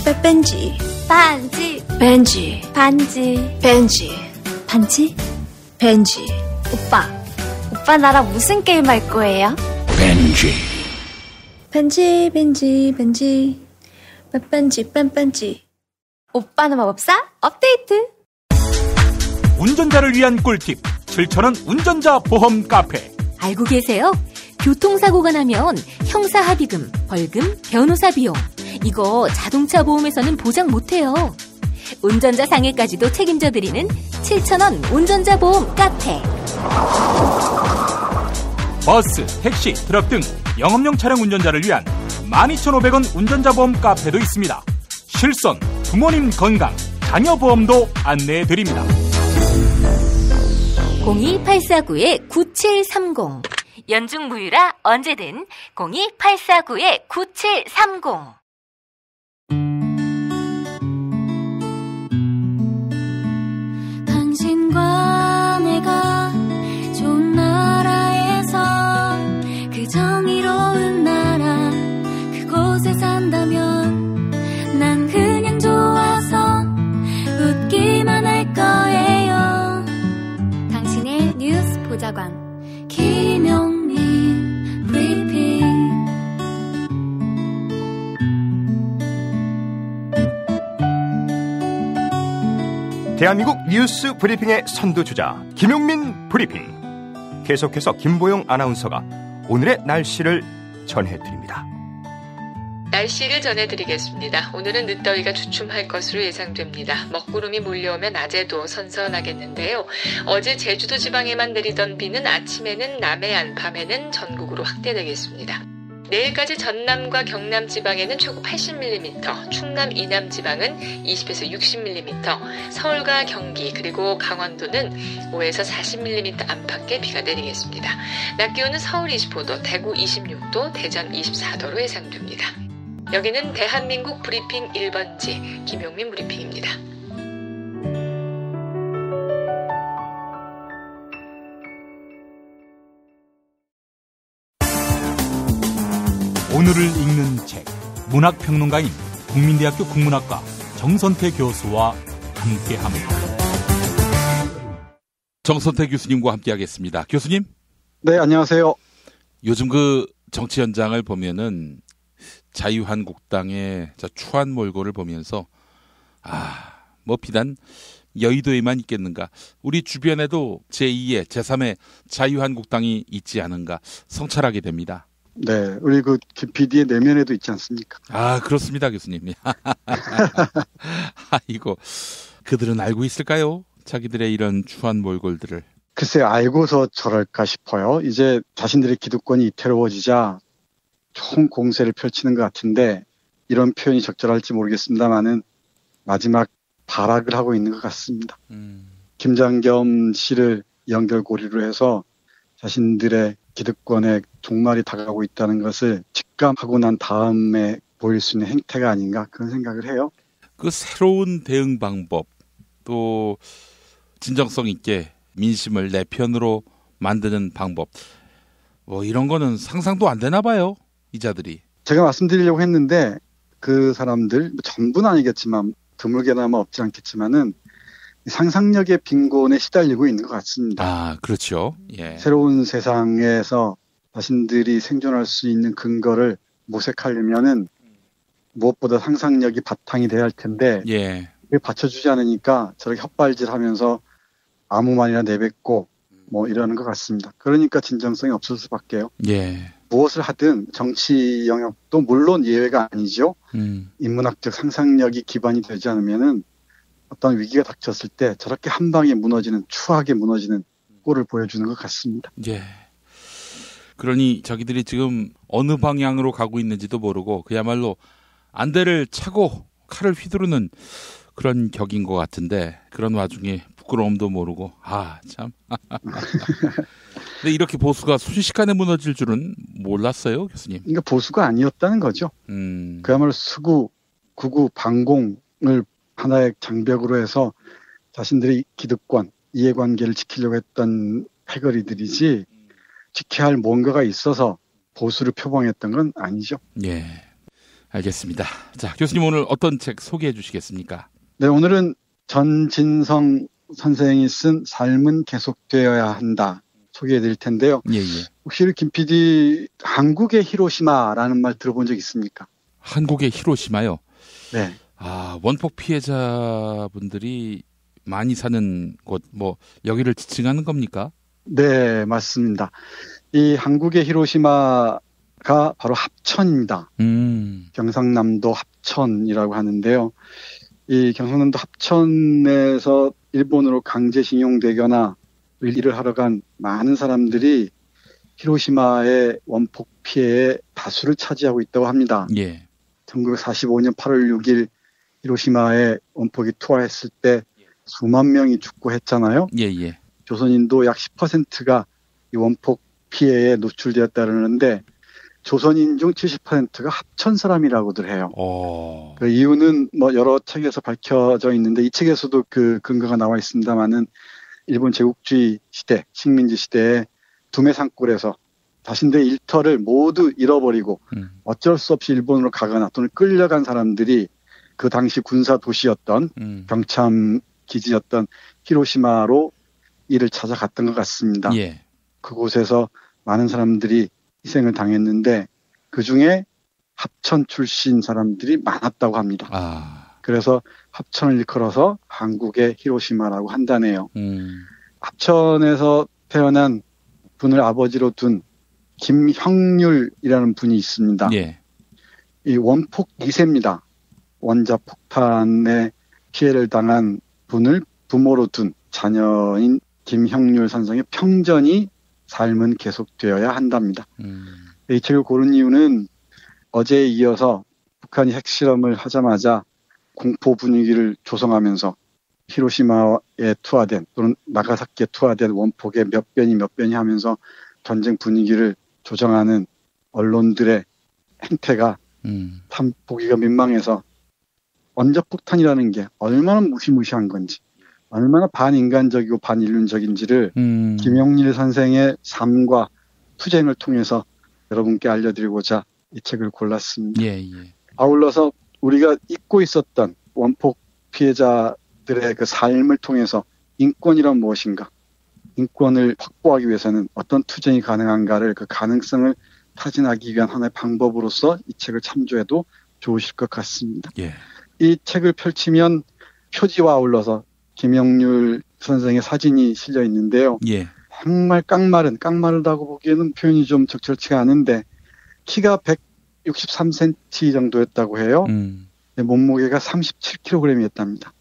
빠빤지 반지 벤지 반지 벤지 반지 벤지. 오빠 나랑 무슨 게임 할 거예요? 벤지 빤빤지 빤빤지. 오빠는 마법사 업데이트. 운전자를 위한 꿀팁 7,000원 운전자 보험 카페. 알고 계세요? 교통사고가 나면 형사합의금, 벌금, 변호사 비용 이거 자동차 보험에서는 보장 못해요. 운전자 상해까지도 책임져드리는 7,000원 운전자 보험 카페. 버스, 택시, 트럭 등 영업용 차량 운전자를 위한 12,500원 운전자 보험 카페도 있습니다. 실손, 부모님 건강, 자녀 보험도 안내해드립니다. 02849-9730 연중 무휴라 언제든 02849-9730. 당신과 내가 좋은 나라에서 그 정의로운 나라 그곳에 산다면 난 그냥 좋아서 웃기만 할 거예요. 당신의 뉴스 보좌관 김용민 브리핑. 대한민국 뉴스 브리핑의 선두주자 김용민 브리핑. 계속해서 김보영 아나운서가 오늘의 날씨를 전해드립니다. 날씨를 전해드리겠습니다. 오늘은 늦더위가 주춤할 것으로 예상됩니다. 먹구름이 몰려오면 낮에도 선선하겠는데요. 어제 제주도 지방에만 내리던 비는 아침에는 남해안, 밤에는 전국으로 확대되겠습니다. 내일까지 전남과 경남 지방에는 최고 80mm, 충남 이남 지방은 20에서 60mm, 서울과 경기 그리고 강원도는 5에서 40mm 안팎의 비가 내리겠습니다. 낮 기온은 서울 25도, 대구 26도, 대전 24도로 예상됩니다. 여기는 대한민국 브리핑 1번지 김용민 브리핑입니다. 눈을 읽는 책, 문학평론가인 국민대학교 국문학과 정선태 교수와 함께합니다. 정선태 교수님과 함께하겠습니다. 교수님? 네, 안녕하세요. 요즘 그 정치 현장을 보면은 자유한국당의 추한 몰골을 보면서 비단 여의도에만 있겠는가. 우리 주변에도 제2의 제3의 자유한국당이 있지 않은가 성찰하게 됩니다. 네, 우리 그 PD의 내면에도 있지 않습니까? 그렇습니다, 교수님. 이거 그들은 알고 있을까요? 자기들의 이런 추한 몰골들을. 글쎄요, 알고서 저럴까 싶어요. 이제 자신들의 기득권이 이태로워지자 총 공세를 펼치는 것 같은데 이런 표현이 적절할지 모르겠습니다만은 마지막 발악을 하고 있는 것 같습니다. 김장겸 씨를 연결고리로 해서 자신들의 기득권의 종말이 다가오고 있다는 것을 직감하고 난 다음에 보일 수 있는 행태가 아닌가 그런 생각을 해요. 그 새로운 대응 방법 또 진정성 있게 민심을 내 편으로 만드는 방법 이런 거는 상상도 안 되나 봐요. 이자들이. 제가 말씀드리려고 했는데 그 사람들 전부는 아니겠지만 드물게나마 없지 않겠지만은 상상력의 빈곤에 시달리고 있는 것 같습니다. 그렇죠. 예. 새로운 세상에서 자신들이 생존할 수 있는 근거를 모색하려면은 무엇보다 상상력이 바탕이 돼야 할 텐데 그게 받쳐주지 않으니까 저렇게 헛발질하면서 아무 말이나 내뱉고 이러는 것 같습니다. 그러니까 진정성이 없을 수밖에요. 예. 무엇을 하든 정치 영역도 물론 예외가 아니죠. 인문학적 상상력이 기반이 되지 않으면은 어떤 위기가 닥쳤을 때 저렇게 한 방에 무너지는 추하게 무너지는 꼴을 보여주는 것 같습니다. 예. 그러니 자기들이 지금 어느 방향으로 가고 있는지도 모르고 그야말로 안대를 차고 칼을 휘두르는 그런 격인 것 같은데 그런 와중에 부끄러움도 모르고 참. 근데 이렇게 보수가 순식간에 무너질 줄은 몰랐어요, 교수님. 그러니까 보수가 아니었다는 거죠. 그야말로 수구, 구구, 반공을 하나의 장벽으로 해서 자신들의 기득권, 이해관계를 지키려고 했던 패거리들이지 지켜야 할 뭔가가 있어서 보수를 표방했던 건 아니죠. 예, 알겠습니다. 자, 교수님 오늘 어떤 책 소개해 주시겠습니까? 네, 오늘은 전진성 선생이 쓴 삶은 계속되어야 한다 소개해 드릴 텐데요. 예. 혹시 김 PD 한국의 히로시마라는 말 들어본 적 있습니까? 한국의 히로시마요? 네. 원폭 피해자분들이 많이 사는 곳, 여기를 지칭하는 겁니까? 네, 맞습니다. 이 한국의 히로시마가 바로 합천입니다. 경상남도 합천이라고 하는데요. 이 경상남도 합천에서 일본으로 강제징용되거나 일을 하러 간 많은 사람들이 히로시마의 원폭 피해의 다수를 차지하고 있다고 합니다. 예. 1945년 8월 6일 히로시마에 원폭이 투하했을 때 수만 명이 죽고 했잖아요. 예. 조선인도 약 10%가 이 원폭 피해에 노출되었다 그러는데 조선인 중 70%가 합천 사람이라고들 해요. 그 이유는 여러 책에서 밝혀져 있는데 이 책에서도 그 근거가 나와 있습니다만은 일본 제국주의 시대, 식민지 시대에 두메 산골에서 자신들의 일터를 모두 잃어버리고 어쩔 수 없이 일본으로 가거나 또는 끌려간 사람들이 그 당시 군사 도시였던 병참 기지였던 히로시마로 이를 찾아갔던 것 같습니다. 예. 그곳에서 많은 사람들이 희생을 당했는데 그중에 합천 출신 사람들이 많았다고 합니다. 그래서 합천을 일컬어서 한국의 히로시마라고 한다네요. 합천에서 태어난 분을 아버지로 둔 김형률이라는 분이 있습니다. 예. 이 원폭 2세입니다. 원자 폭탄에 피해를 당한 분을 부모로 둔 자녀인 김형률 선생의 평전이 삶은 계속되어야 한답니다. 이 책을 고른 이유는 어제에 이어서 북한이 핵실험을 하자마자 공포 분위기를 조성하면서 히로시마에 투하된 또는 나가사키에 투하된 원폭의 몇 변이 하면서 전쟁 분위기를 조정하는 언론들의 행태가 참 보기가 민망해서 원자폭탄이라는 게 얼마나 무시무시한 건지 얼마나 반인간적이고 반인륜적인지를 김용일 선생의 삶과 투쟁을 통해서 여러분께 알려드리고자 이 책을 골랐습니다. 예. 아울러서 우리가 잊고 있었던 원폭 피해자들의 그 삶을 통해서 인권이란 무엇인가, 인권을 확보하기 위해서는 어떤 투쟁이 가능한가를 그 가능성을 타진하기 위한 하나의 방법으로서 이 책을 참조해도 좋으실 것 같습니다. 예. 이 책을 펼치면 표지와 아울러서 김영률 선생의 사진이 실려 있는데요. 예. 정말 깡마르다고 보기에는 표현이 좀 적절치가 않은데 키가 163cm 정도였다고 해요. 몸무게가 37kg이었답니다.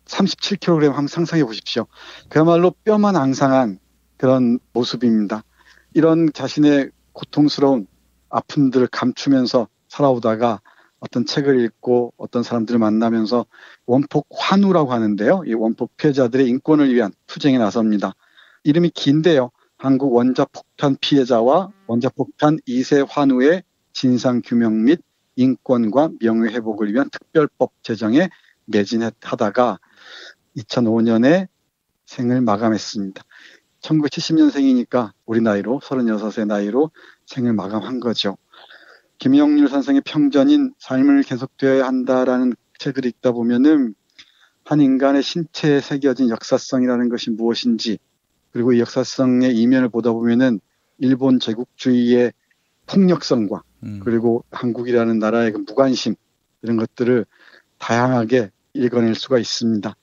37kg 한번 상상해 보십시오. 그야말로 뼈만 앙상한 그런 모습입니다. 이런 자신의 고통스러운 아픔들을 감추면서 살아오다가 어떤 책을 읽고 어떤 사람들을 만나면서 원폭 환우라고 하는데요. 이 원폭 피해자들의 인권을 위한 투쟁에 나섭니다. 이름이 긴데요. 한국 원자폭탄 피해자와 원자폭탄 2세 환우의 진상규명 및 인권과 명예회복을 위한 특별법 제정에 매진하다가 2005년에 생을 마감했습니다. 1970년생이니까 우리 나이로 36의 나이로 생을 마감한 거죠. 김영률 선생의 평전인 삶을 계속되어야 한다라는 책을 읽다 보면은 한 인간의 신체에 새겨진 역사성이라는 것이 무엇인지, 그리고 이 역사성의 이면을 보다 보면은 일본 제국주의의 폭력성과 그리고 한국이라는 나라의 그 무관심, 이런 것들을 다양하게 읽어낼 수가 있습니다.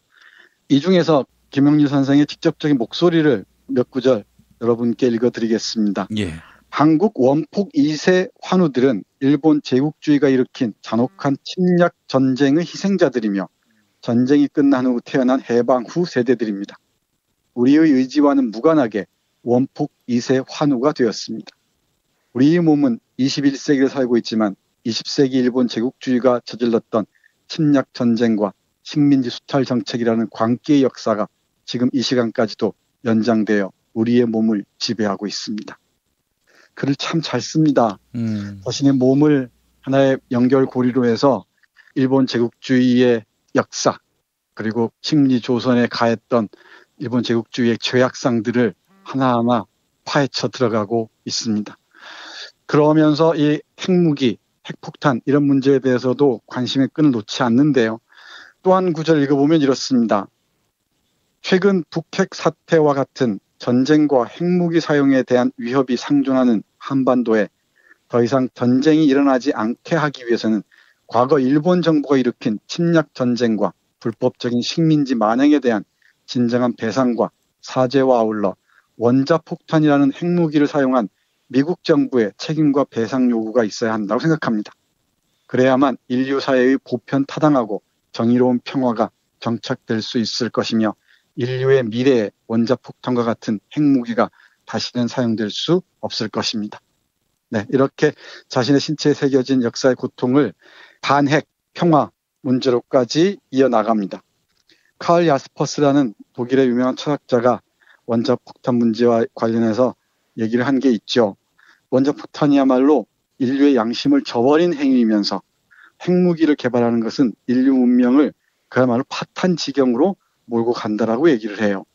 이 중에서 김영률 선생의 직접적인 목소리를 몇 구절 여러분께 읽어드리겠습니다. 예. 한국 원폭 2세 환우들은 일본 제국주의가 일으킨 잔혹한 침략 전쟁의 희생자들이며 전쟁이 끝난 후 태어난 해방 후 세대들입니다. 우리의 의지와는 무관하게 원폭 2세 환우가 되었습니다. 우리의 몸은 21세기를 살고 있지만 20세기 일본 제국주의가 저질렀던 침략 전쟁과 식민지 수탈 정책이라는 광기의 역사가 지금 이 시간까지도 연장되어 우리의 몸을 지배하고 있습니다. 글을 참 잘 씁니다. 자신의 몸을 하나의 연결고리로 해서 일본 제국주의의 역사, 그리고 식민지 조선에 가했던 일본 제국주의의 죄악상들을 하나하나 파헤쳐 들어가고 있습니다. 그러면서 이 핵무기, 핵폭탄 이런 문제에 대해서도 관심의 끈을 놓지 않는데요. 또 한 구절 읽어보면 이렇습니다. 최근 북핵 사태와 같은 전쟁과 핵무기 사용에 대한 위협이 상존하는 한반도에 더 이상 전쟁이 일어나지 않게 하기 위해서는 과거 일본 정부가 일으킨 침략 전쟁과 불법적인 식민지 만행에 대한 진정한 배상과 사죄와 아울러 원자폭탄이라는 핵무기를 사용한 미국 정부의 책임과 배상 요구가 있어야 한다고 생각합니다. 그래야만 인류 사회의 보편 타당하고 정의로운 평화가 정착될 수 있을 것이며 인류의 미래에 원자폭탄과 같은 핵무기가 다시는 사용될 수 없을 것입니다. 네, 이렇게 자신의 신체에 새겨진 역사의 고통을 반핵, 평화 문제로까지 이어나갑니다. 칼 야스퍼스라는 독일의 유명한 철학자가 원자폭탄 문제와 관련해서 얘기를 한 게 있죠. 원자폭탄이야말로 인류의 양심을 저버린 행위이면서 핵무기를 개발하는 것은 인류 문명을 그야말로 파탄 지경으로 몰고 간다라고 얘기를 해요.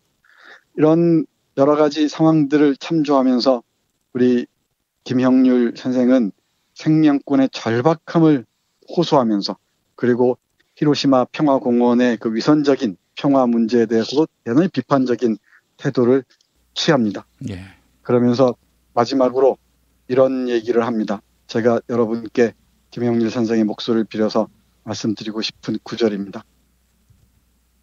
이런 여러 가지 상황들을 참조하면서 우리 김형률 선생은 생명권의 절박함을 호소하면서, 그리고 히로시마 평화공원의 그 위선적인 평화 문제에 대해서도 대단히 비판적인 태도를 취합니다. 예. 그러면서 마지막으로 이런 얘기를 합니다. 제가 여러분께 김형률 선생의 목소리를 빌어서 말씀드리고 싶은 구절입니다.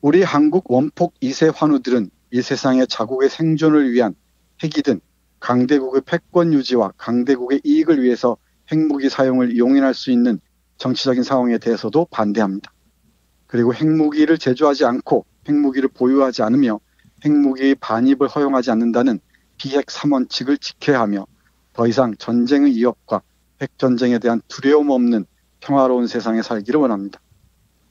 우리 한국 원폭 2세 환우들은 이 세상의 자국의 생존을 위한 핵이든 강대국의 패권 유지와 강대국의 이익을 위해서 핵무기 사용을 용인할 수 있는 정치적인 상황에 대해서도 반대합니다. 그리고 핵무기를 제조하지 않고 핵무기를 보유하지 않으며 핵무기의 반입을 허용하지 않는다는 비핵 3원칙을 지켜야 하며 더 이상 전쟁의 위협과 핵전쟁에 대한 두려움 없는 평화로운 세상에 살기를 원합니다.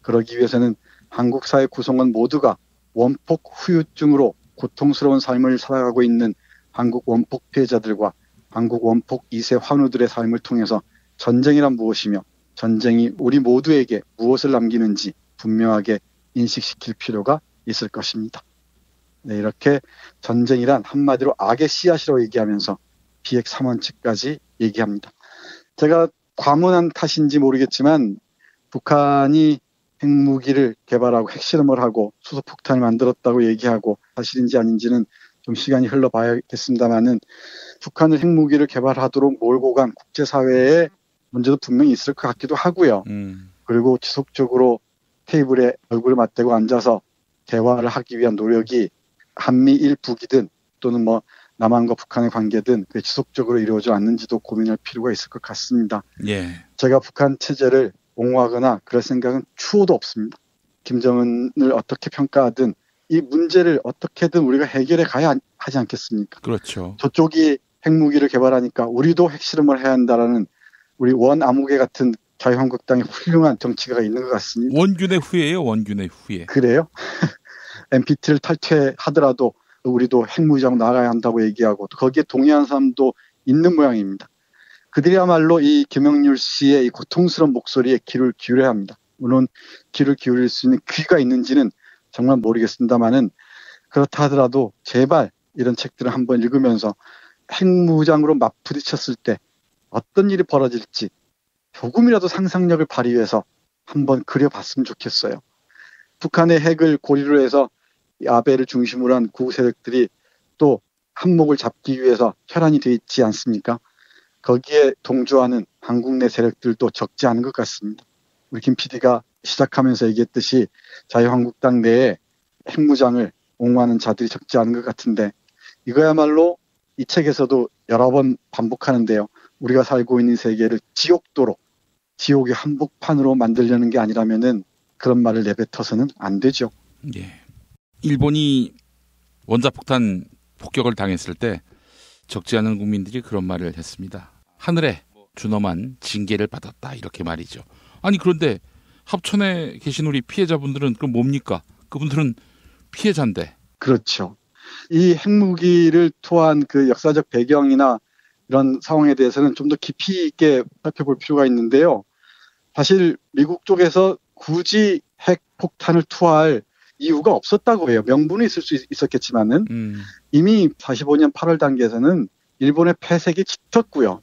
그러기 위해서는 한국 사회 구성원 모두가 원폭 후유증으로 고통스러운 삶을 살아가고 있는 한국 원폭 피해자들과 한국 원폭 2세 환우들의 삶을 통해서 전쟁이란 무엇이며 전쟁이 우리 모두에게 무엇을 남기는지 분명하게 인식시킬 필요가 있을 것입니다. 네, 이렇게 전쟁이란 한마디로 악의 씨앗이라고 얘기하면서 비핵 3원칙까지 얘기합니다. 제가 과문한 탓인지 모르겠지만 북한이 핵무기를 개발하고 핵실험을 하고 수소폭탄을 만들었다고 얘기하고 사실인지 아닌지는 좀 시간이 흘러봐야겠습니다만은 북한은 핵무기를 개발하도록 몰고 간 국제사회의 문제도 분명히 있을 것 같기도 하고요. 그리고 지속적으로 테이블에 얼굴을 맞대고 앉아서 대화를 하기 위한 노력이 한미일 북이든 또는 뭐 남한과 북한의 관계든 그게 지속적으로 이루어져 왔는지도 고민할 필요가 있을 것 같습니다. 예. 제가 북한 체제를 옹호하거나 그럴 생각은 추호도 없습니다. 김정은을 어떻게 평가하든 이 문제를 어떻게든 우리가 해결해 가야 하지 않겠습니까? 그렇죠. 저쪽이 핵무기를 개발하니까 우리도 핵실험을 해야 한다라는 우리 원아무개 같은 자유한국당의 훌륭한 정치가가 있는 것 같습니다. 원균의 후예예요. 원균의 후예. 그래요? NPT를 탈퇴하더라도 우리도 핵무기장 나가야 한다고 얘기하고 또 거기에 동의하는 사람도 있는 모양입니다. 그들이야말로 이 김영률 씨의 이 고통스러운 목소리에 귀를 기울여야 합니다. 물론 귀를 기울일 수 있는 귀가 있는지는 정말 모르겠습니다만은 그렇다 하더라도 제발 이런 책들을 한번 읽으면서 핵무장으로 맞부딪혔을 때 어떤 일이 벌어질지 조금이라도 상상력을 발휘해서 한번 그려봤으면 좋겠어요. 북한의 핵을 고리로 해서 아베를 중심으로 한 구구 세력들이 또 한몫을 잡기 위해서 혈안이 되어 있지 않습니까? 거기에 동조하는 한국 내 세력들도 적지 않은 것 같습니다. 우리 김 PD가 시작하면서 얘기했듯이 자유한국당 내에 핵무장을 옹호하는 자들이 적지 않은 것 같은데 이거야말로 이 책에서도 여러 번 반복하는데요. 우리가 살고 있는 세계를 지옥도로, 지옥의 한복판으로 만들려는 게 아니라면은 그런 말을 내뱉어서는 안 되죠. 예. 일본이 원자폭탄 폭격을 당했을 때 적지 않은 국민들이 그런 말을 했습니다. 하늘에 준엄한 징계를 받았다 이렇게 말이죠. 아니 그런데 합천에 계신 우리 피해자분들은 그럼 뭡니까? 그분들은 피해자인데. 그렇죠. 이 핵무기를 토한 그 역사적 배경이나 이런 상황에 대해서는 좀 더 깊이 있게 살펴볼 필요가 있는데요. 사실 미국 쪽에서 굳이 핵폭탄을 투하할 이유가 없었다고 해요. 명분은 있을 수 있었겠지만은 이미 45년 8월 단계에서는 일본의 패색이 짙었고요.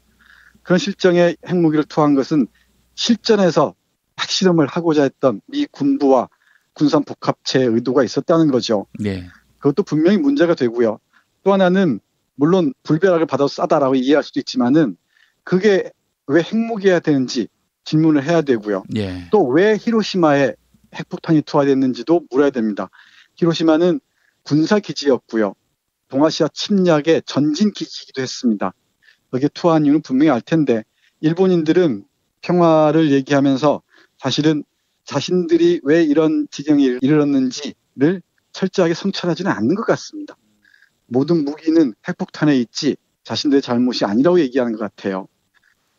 그런 실정에 핵무기를 투한 것은 실전에서 핵실험을 하고자 했던 미 군부와 군산 복합체의 의도가 있었다는 거죠. 네. 그것도 분명히 문제가 되고요. 또 하나는 물론 불벼락을 받아서 싸다라고 이해할 수도 있지만은 그게 왜 핵무기여야 되는지 질문을 해야 되고요. 예. 또 왜 히로시마에 핵폭탄이 투하됐는지도 물어야 됩니다. 히로시마는 군사기지였고요. 동아시아 침략의 전진기지이기도 했습니다. 여기에 투하한 이유는 분명히 알 텐데 일본인들은 평화를 얘기하면서 사실은 자신들이 왜 이런 지경에 이르렀는지를 철저하게 성찰하지는 않는 것 같습니다. 모든 무기는 핵폭탄에 있지 자신들의 잘못이 아니라고 얘기하는 것 같아요.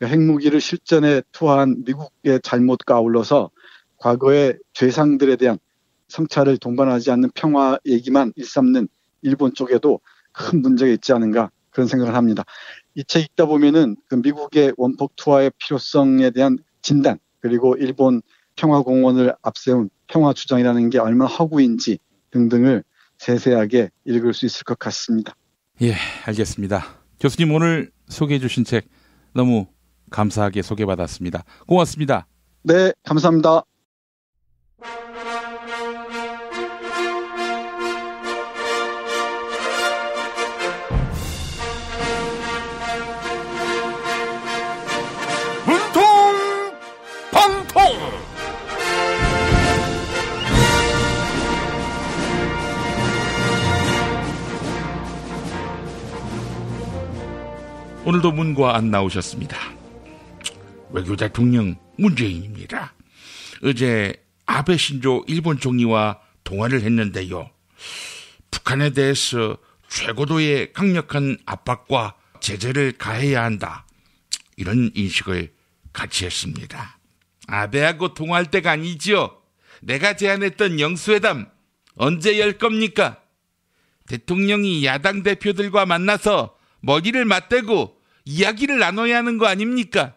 핵무기를 실전에 투하한 미국의 잘못과 아울러서 과거의 죄상들에 대한 성찰을 동반하지 않는 평화 얘기만 일삼는 일본 쪽에도 큰 문제가 있지 않은가 그런 생각을 합니다. 이 책 읽다 보면은 그 미국의 원폭 투하의 필요성에 대한 진단 그리고 일본 평화공원을 앞세운 평화 주장이라는 게 얼마나 허구인지 등등을 세세하게 읽을 수 있을 것 같습니다. 예, 알겠습니다. 교수님 오늘 소개해 주신 책 너무 감사하게 소개받았습니다. 고맙습니다. 네, 감사합니다. 오늘도 문과 안 나오셨습니다. 외교 대통령 문재인입니다. 어제 아베 신조 일본 총리와 통화를 했는데요. 북한에 대해서 최고도의 강력한 압박과 제재를 가해야 한다. 이런 인식을 같이 했습니다. 아베하고 통화할 때가 아니죠. 내가 제안했던 영수회담 언제 열 겁니까? 대통령이 야당 대표들과 만나서 머리를 맞대고 이야기를 나눠야 하는 거 아닙니까?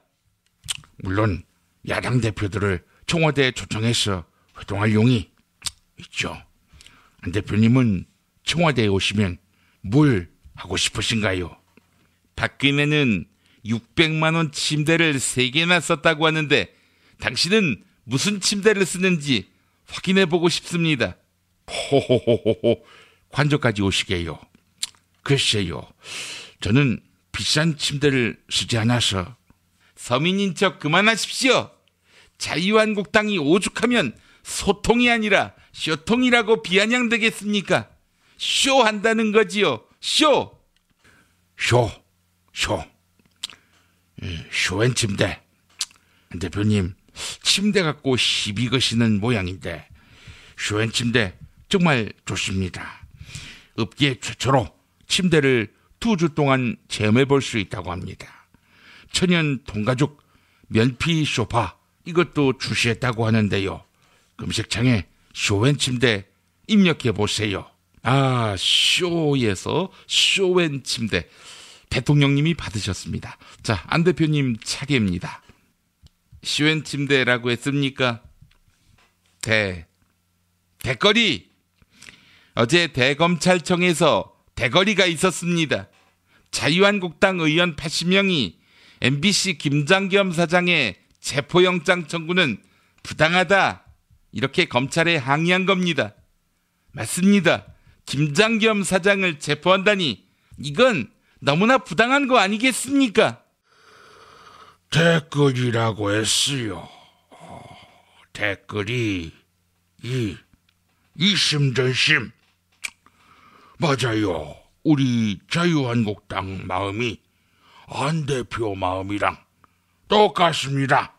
물론 야당 대표들을 청와대에 초청해서 회동할 용이 있죠. 안 대표님은 청와대에 오시면 뭘 하고 싶으신가요? 박근혜는 600만 원 침대를 3개나 썼다고 하는데 당신은 무슨 침대를 쓰는지 확인해보고 싶습니다. 호호호호호, 관저까지 오시게요. 글쎄요, 저는 비싼 침대를 쓰지 않아서. 서민인 척 그만하십시오. 자유한국당이 오죽하면 소통이 아니라 쇼통이라고 비아냥되겠습니까? 쇼한다는 거지요. 쇼. 쇼엔 침대. 안 대표님, 침대 갖고 시비 거시는 모양인데 쇼엔 침대 정말 좋습니다. 업계 최초로 침대를 2주 동안 체험해 볼 수 있다고 합니다. 천연 통가죽 면피 소파 이것도 출시했다고 하는데요. 검색창에 쇼엔 침대 입력해 보세요. 아, 쇼에서 쇼엔 침대. 대통령님이 받으셨습니다. 자, 안 대표님 차례입니다. 쇼엔 침대라고 했습니까? 대거리. 어제 대검찰청에서 대거리가 있었습니다. 자유한국당 의원 80명이 MBC 김장겸 사장의 체포영장 청구는 부당하다, 이렇게 검찰에 항의한 겁니다. 맞습니다. 김장겸 사장을 체포한다니 이건 너무나 부당한 거 아니겠습니까? 댓글이라고 했어요. 댓글이 이심전심. 맞아요. 우리 자유한국당 마음이 안 대표 마음이랑 똑같습니다.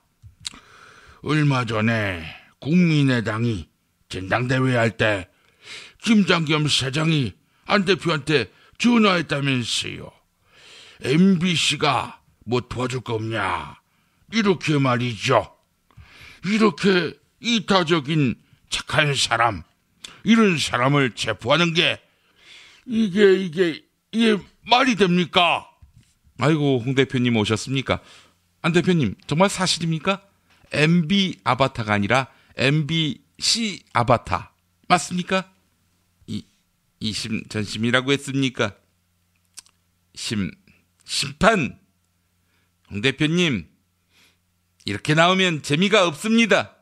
얼마 전에 국민의당이 전당대회 할 때 김장겸 사장이 안 대표한테 전화했다면서요. MBC가 뭐 도와줄 거 없냐, 이렇게 말이죠. 이렇게 이타적인 착한 사람, 이런 사람을 체포하는 게 이게 말이 됩니까? 아이고, 홍 대표님 오셨습니까? 안 대표님, 정말 사실입니까? MB 아바타가 아니라 MBC 아바타 맞습니까? 이심전심이라고 했습니까? 심판. 홍 대표님, 이렇게 나오면 재미가 없습니다.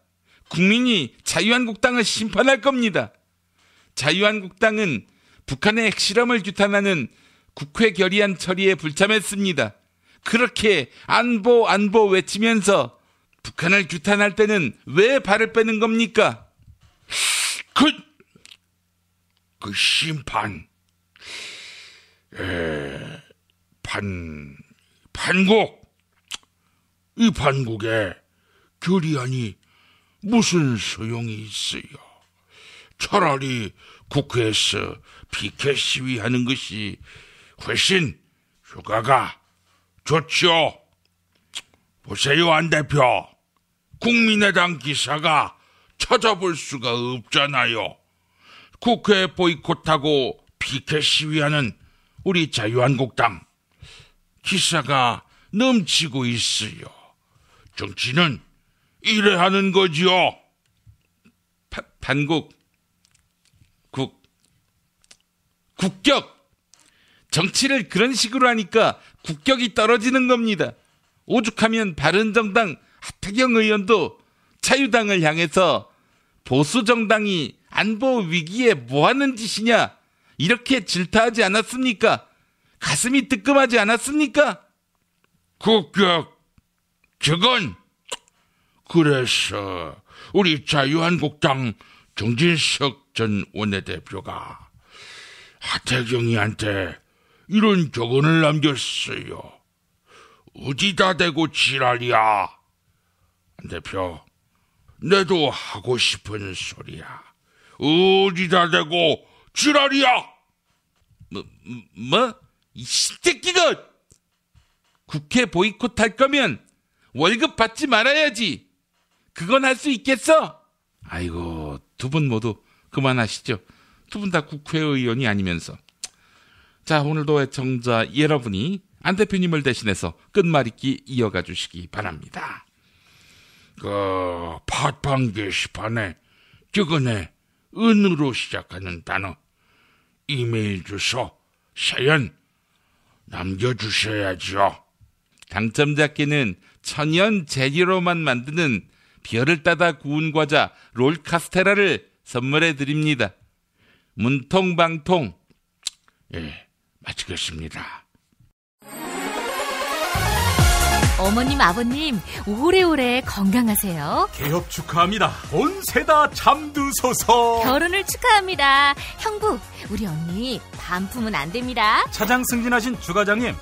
국민이 자유한국당을 심판할 겁니다. 자유한국당은 북한의 핵실험을 규탄하는 국회 결의안 처리에 불참했습니다. 그렇게 안보 외치면서 북한을 규탄할 때는 왜 발을 빼는 겁니까? 그 심판, 판국, 이 판국에 결의안이 무슨 소용이 있어요? 차라리 국회에서 피켓 시위하는 것이 훨씬 효과가 좋죠. 보세요, 안 대표. 국민의당 기사가 찾아볼 수가 없잖아요. 국회 보이콧하고 피켓 시위하는 우리 자유한국당 기사가 넘치고 있어요. 정치는 이래 하는 거죠. 국격. 정치를 그런 식으로 하니까 국격이 떨어지는 겁니다. 오죽하면 바른정당 하태경 의원도 자유당을 향해서 보수정당이 안보 위기에 뭐하는 짓이냐, 이렇게 질타하지 않았습니까? 가슴이 뜨끔하지 않았습니까? 국격, 저건 그래서 우리 자유한국당 정진석 전 원내대표가 하태경이한테 이런 격언을 남겼어요. 어디다 대고 지랄이야. 안 대표, 내도 하고 싶은 소리야. 어디다 대고 지랄이야. 이 새끼가 국회 보이콧 할 거면 월급 받지 말아야지. 그건 할 수 있겠어? 아이고, 두 분 모두 그만하시죠. 두 분 다 국회의원이 아니면서. 자, 오늘도 애청자 여러분이 안 대표님을 대신해서 끝말잇기 이어가 주시기 바랍니다. 그 팟빵 게시판에 저거네 은으로 시작하는 단어, 이메일 주소, 사연 남겨주셔야죠. 당첨자께는 천연 재료로만 만드는 별을 따다 구운 과자 롤카스테라를 선물해 드립니다. 문통방통. 예, 마치겠습니다. 어머님, 아버님, 오래오래 건강하세요. 개업 축하합니다. 온세다 잠드소서. 결혼을 축하합니다. 형부, 우리 언니 반품은 안 됩니다. 차장 승진하신 주과장님,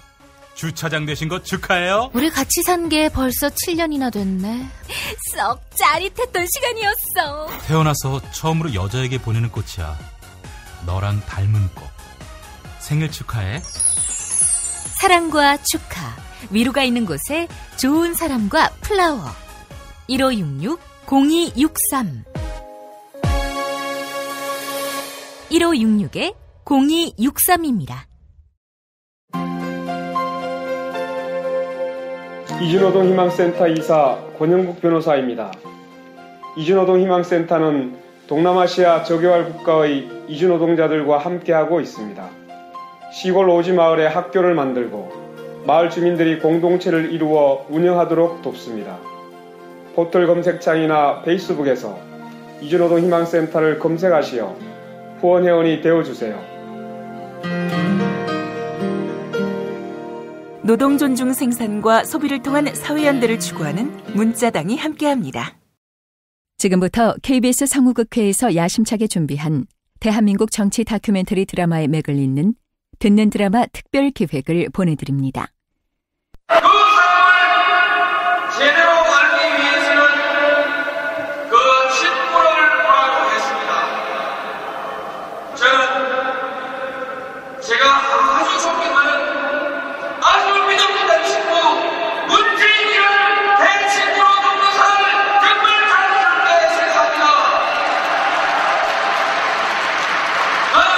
주차장 되신 거 축하해요. 우리 같이 산 게 벌써 7년이나 됐네. 썩 짜릿했던 시간이었어. 태어나서 처음으로 여자에게 보내는 꽃이야. 너랑 닮은 꽃. 생일 축하해. 사랑과 축하, 위로가 있는 곳에 좋은 사람과 플라워. 1566-0263 1566-0263입니다. 이주노동 희망센터 이사 권영국 변호사입니다. 이주노동 희망센터는 동남아시아 저개발 국가의 이주노동자들과 함께하고 있습니다. 시골 오지 마을에 학교를 만들고 마을 주민들이 공동체를 이루어 운영하도록 돕습니다. 포털 검색창이나 페이스북에서 이주노동 희망센터를 검색하시어 후원회원이 되어주세요. 노동 존중 생산과 소비를 통한 사회연대를 추구하는 문자당이 함께합니다. 지금부터 KBS 성우극회에서 야심차게 준비한 대한민국 정치 다큐멘터리 드라마의 맥을 잇는 듣는 드라마 특별 기획을 보내드립니다. 그 상황을 제대로 알기 위해서는 그 친구를 보라고 했습니다. 저는 제가 아주 존경하는 아주 믿음직한 친구 문재인이를 대친구로 돕는 사람을 정말 자랑스럽게 생각합니다. 나는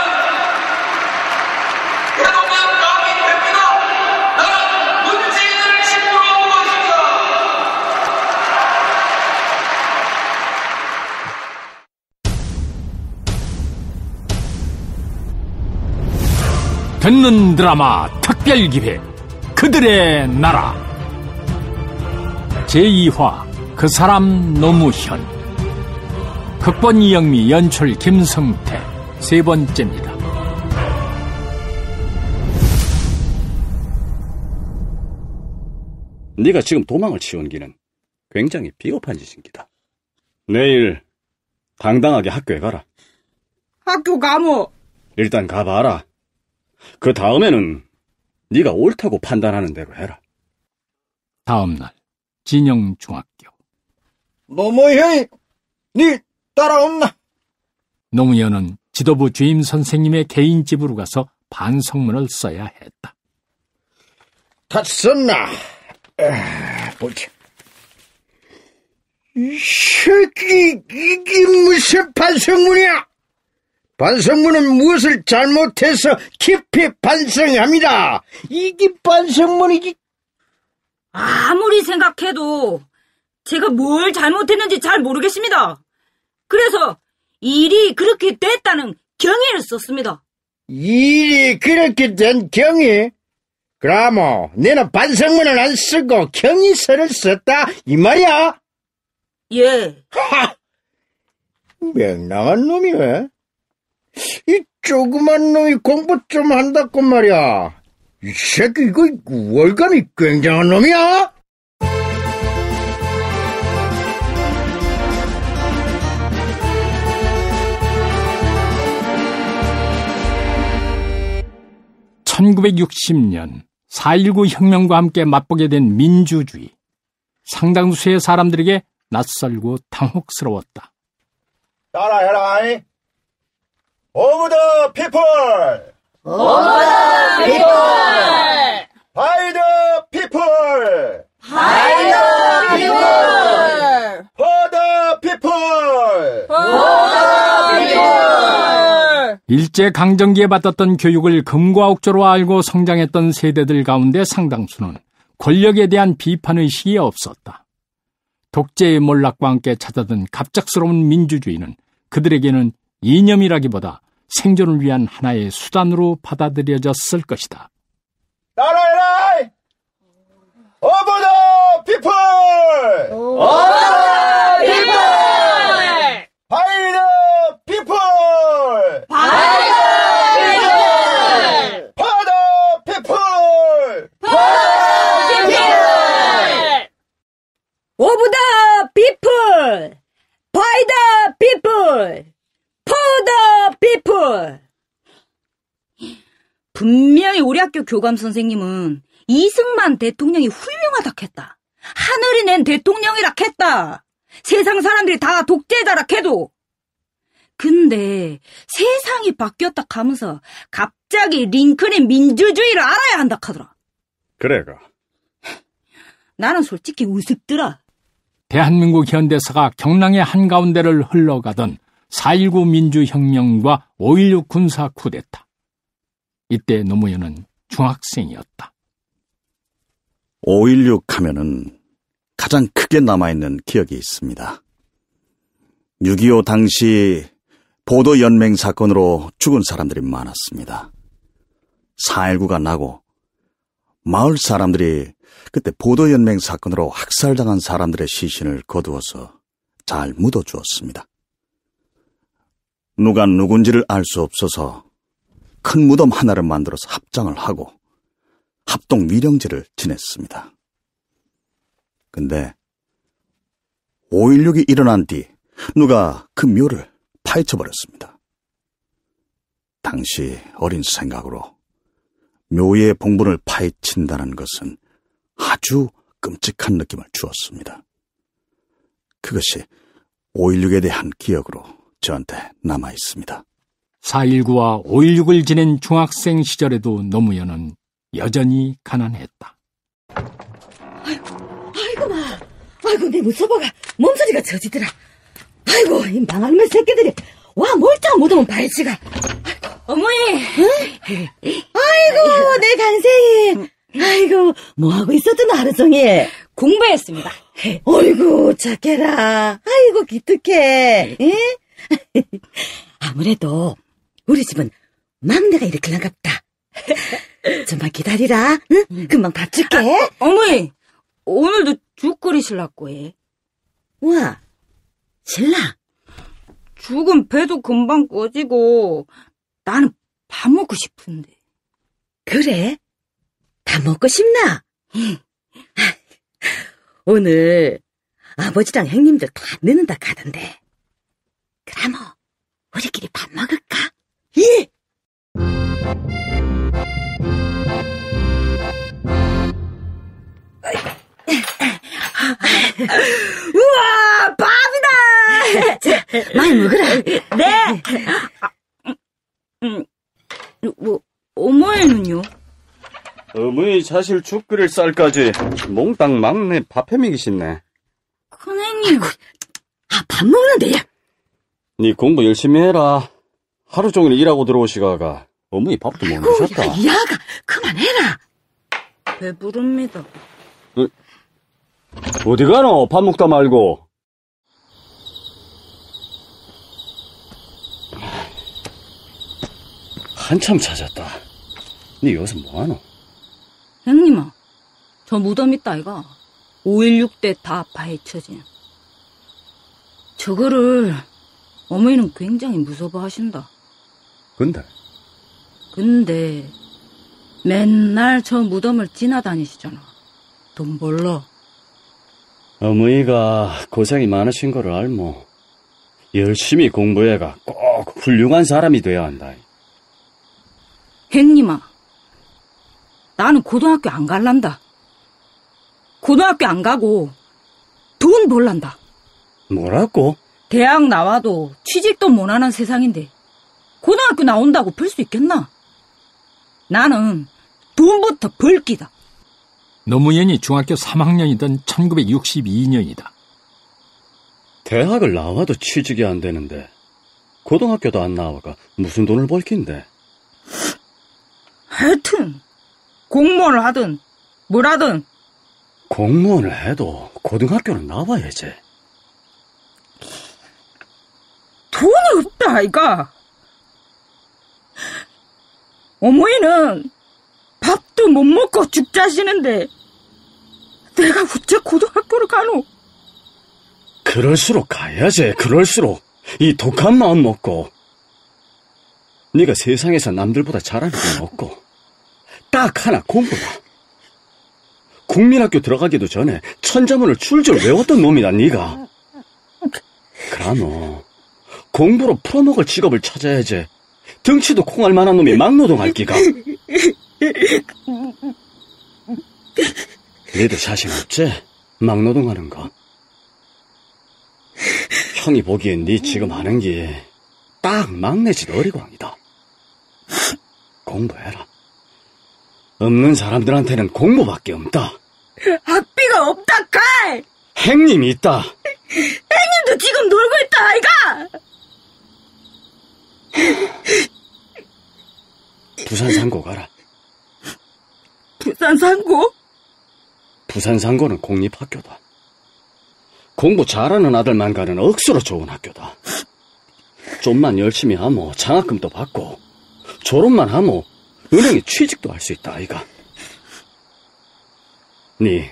대동면 남이 됩니다. 나는 문재인을 친구로 보고 있습니다. 듣는 드라마 특별기획 그들의 나라 제2화 그 사람 노무현 극본 이영미 연출 김성태 세 번째입니다. 네가 지금 도망을 치운 기는 굉장히 비겁한 짓입니다. 내일 당당하게 학교에 가라. 학교 가뭐? 일단 가봐라. 그 다음에는 네가 옳다고 판단하는 대로 해라. 다음날 진영중학교. 노무현이 네 따라온나? 노무현은 지도부 주임 선생님의 개인 집으로 가서 반성문을 써야 했다. 다 썼나? 보자. 이 새끼, 이게 무슨 반성문이야? 반성문은 무엇을 잘못해서 깊이 반성합니다. 이게 반성문이지. 아무리 생각해도 제가 뭘 잘못했는지 잘 모르겠습니다. 그래서 일이 그렇게 됐다는 경위를 썼습니다. 일이 그렇게 된 경위? 그럼 너는 반성문을 안 쓰고 경위서를 썼다 이 말이야? 예. 하! 명랑한 놈이네. 이 조그만 놈이 공부 좀 한다고 말이야. 이 새끼 이거 월간이 굉장한 놈이야? (1960년) 4.19 혁명과 함께 맛보게 된 민주주의. 상당수의 사람들에게 낯설고 당혹스러웠다. 따라해라. Over the people! Over the people! By the people! By the people! For the people! For the people! 일제강점기에 받았던 교육을 금과 옥조로 알고 성장했던 세대들 가운데 상당수는 권력에 대한 비판의식이 없었다. 독재의 몰락과 함께 찾아든 갑작스러운 민주주의는 그들에게는 이념이라기보다 생존을 위한 하나의 수단으로 받아들여졌을 것이다. 따라해라! 오버더 피플! 오버더 피플! 바이 더 피플! 바이 더 피플! 파더 피플! 파더 피플! 오브 더 피플! 바이 더 피플! 포 더 피플! 분명히 우리 학교 교감 선생님은 이승만 대통령이 훌륭하다 했다. 하늘이 낸 대통령이라 했다. 세상 사람들이 다 독재자라 해도. 근데 세상이 바뀌었다 하면서 갑자기 링컨의 민주주의를 알아야 한다 하더라. 그래가. 나는 솔직히 우습더라. 대한민국 현대사가 경랑의 한가운데를 흘러가던 4.19 민주혁명과 5.16 군사 쿠데타. 이때 노무현은 중학생이었다. 5.16 하면은 가장 크게 남아있는 기억이 있습니다. 6.25 당시 보도연맹 사건으로 죽은 사람들이 많았습니다. 4.19가 나고 마을 사람들이 그때 보도연맹 사건으로 학살당한 사람들의 시신을 거두어서 잘 묻어주었습니다. 누가 누군지를 알 수 없어서 큰 무덤 하나를 만들어서 합장을 하고 합동 위령제를 지냈습니다. 근데 5.16이 일어난 뒤 누가 그 묘를 파헤쳐버렸습니다. 당시 어린 생각으로 묘의 봉분을 파헤친다는 것은 아주 끔찍한 느낌을 주었습니다. 그것이 5.16에 대한 기억으로 저한테 남아있습니다. 4.19와 5.16을 지낸 중학생 시절에도 노무현은 여전히 가난했다. 아이고 내 무서워가 몸소리가 저지더라. 아이고 이 망할매 새끼들이 와 멀쩡한 못하면 발치가. 어머니. 응? 아이고 내 간생이. 아이고 뭐하고 있었던 하루 종일. 공부했습니다. 아이고 착해라. 아이고 기특해. 응? 아무래도 우리 집은 막내가 일으키는갑다. 좀만 기다리라. 응? 금방 밥 줄게. 어머니 오늘도 죽 끓이실라고 해. 와 신랑. 죽은 배도 금방 꺼지고 나는 밥 먹고 싶은데. 그래? 다 먹고 싶나? 오늘 아버지랑 형님들 다 늦는다 가던데. 그럼 우리끼리 밥 먹을까? 예! 우와 밥이다. 자, 많이 먹으라. 네. 뭐 어머니는요? 어머니 사실 죽 끓일 쌀까지 몽땅 막내 밥 해먹이 싶네. 큰형님. 밥 먹는데요. 니 공부 열심히 해라. 하루 종일 일하고 들어오시가가 어머니 밥도 못 드셨다. 야가 그만해라. 배부릅니다. 어디 가노? 밥 먹다 말고. 한참 찾았다. 니 여기서 뭐하노? 형님아, 저 무덤 있다 아이가. 5.16 때 다 파헤쳐진. 저거를 어머니는 굉장히 무서워하신다. 근데 맨날 저 무덤을 지나다니시잖아. 돈 벌러. 어머니가 고생이 많으신 거를 알모. 열심히 공부해가 꼭 훌륭한 사람이 돼야 한다. 형님아, 나는 고등학교 안 갈란다. 고등학교 안 가고 돈 벌란다. 뭐라고? 대학 나와도 취직도 못하는 세상인데 고등학교 나온다고 벌 수 있겠나? 나는 돈부터 벌기다. 노무현이 중학교 3학년이던 1962년이다. 대학을 나와도 취직이 안 되는데 고등학교도 안 나와가 무슨 돈을 벌 낀데? 하여튼 공무원을 하든 뭘 하든. 공무원을 해도 고등학교는 나와야지. 돈이 없다 아이가. 어머니는 밥도 못 먹고 죽자시는데 내가 어째 고등학교를 가노? 그럴수록 가야지. 그럴수록 이 독한 마음 먹고 네가 세상에서 남들보다 잘하는 건 없고 딱 하나, 공부다. 국민학교 들어가기도 전에 천자문을 줄줄 외웠던 놈이다, 네가. 그라노 공부로 풀어먹을 직업을 찾아야지. 덩치도 콩알 만한 놈이 막노동할 기가. 니도 자신 없지? 막노동하는 거. 형이 보기엔 니 지금 하는 게 딱 막내짓 어리광이다. 공부해라. 없는 사람들한테는 공부밖에 없다. 학비가 없다 칼. 행님이 있다. 행님도 지금 놀고 있다 아이가. 부산 상고 가라. 부산 상고? 부산 상고는 공립학교다. 공부 잘하는 아들만 가는 억수로 좋은 학교다. 좀만 열심히 하면 장학금도 받고 졸업만 하면 은행에 취직도 할 수 있다 아이가. 니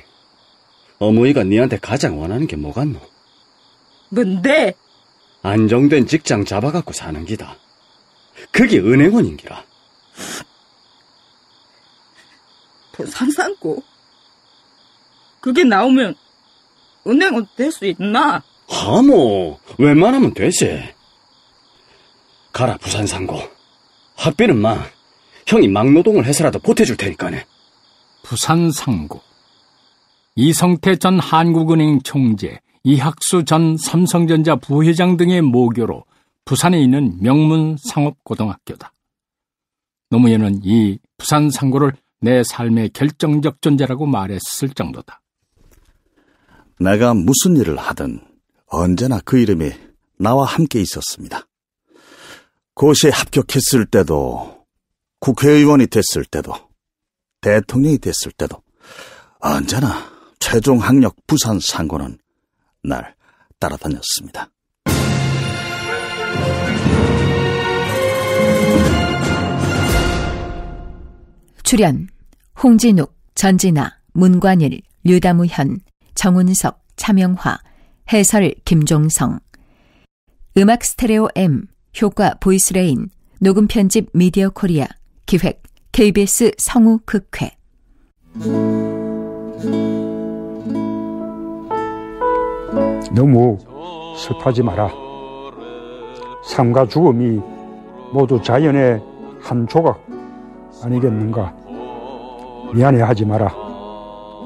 어머니가 니한테 가장 원하는 게 뭐겠노? 뭔데? 안정된 직장 잡아갖고 사는 기다. 그게 은행원인기라. 부산 상고? 그게 나오면 은행원 될 수 있나? 하모 웬만하면 되지. 가라 부산 상고. 학비는 형이 막노동을 해서라도 보태줄 테니까네. 부산 상고. 이성태 전 한국은행 총재, 이학수 전 삼성전자 부회장 등의 모교로 부산에 있는 명문 상업고등학교다. 노무현은 이 부산 상고를 내 삶의 결정적 존재라고 말했을 정도다. 내가 무슨 일을 하든 언제나 그 이름이 나와 함께 있었습니다. 고시에 합격했을 때도, 국회의원이 됐을 때도, 대통령이 됐을 때도 언제나 최종 학력 부산 상고는 날 따라다녔습니다. 출연 홍진욱, 전진아, 문관일, 류다무현, 정운석, 차명화, 해설 김종성. 음악 스테레오 M, 효과 보이스레인, 녹음 편집 미디어 코리아, 기획 KBS 성우 극회. 너무 슬퍼하지 마라. 삶과 죽음이 모두 자연의 한 조각 아니겠는가. 미안해하지 마라.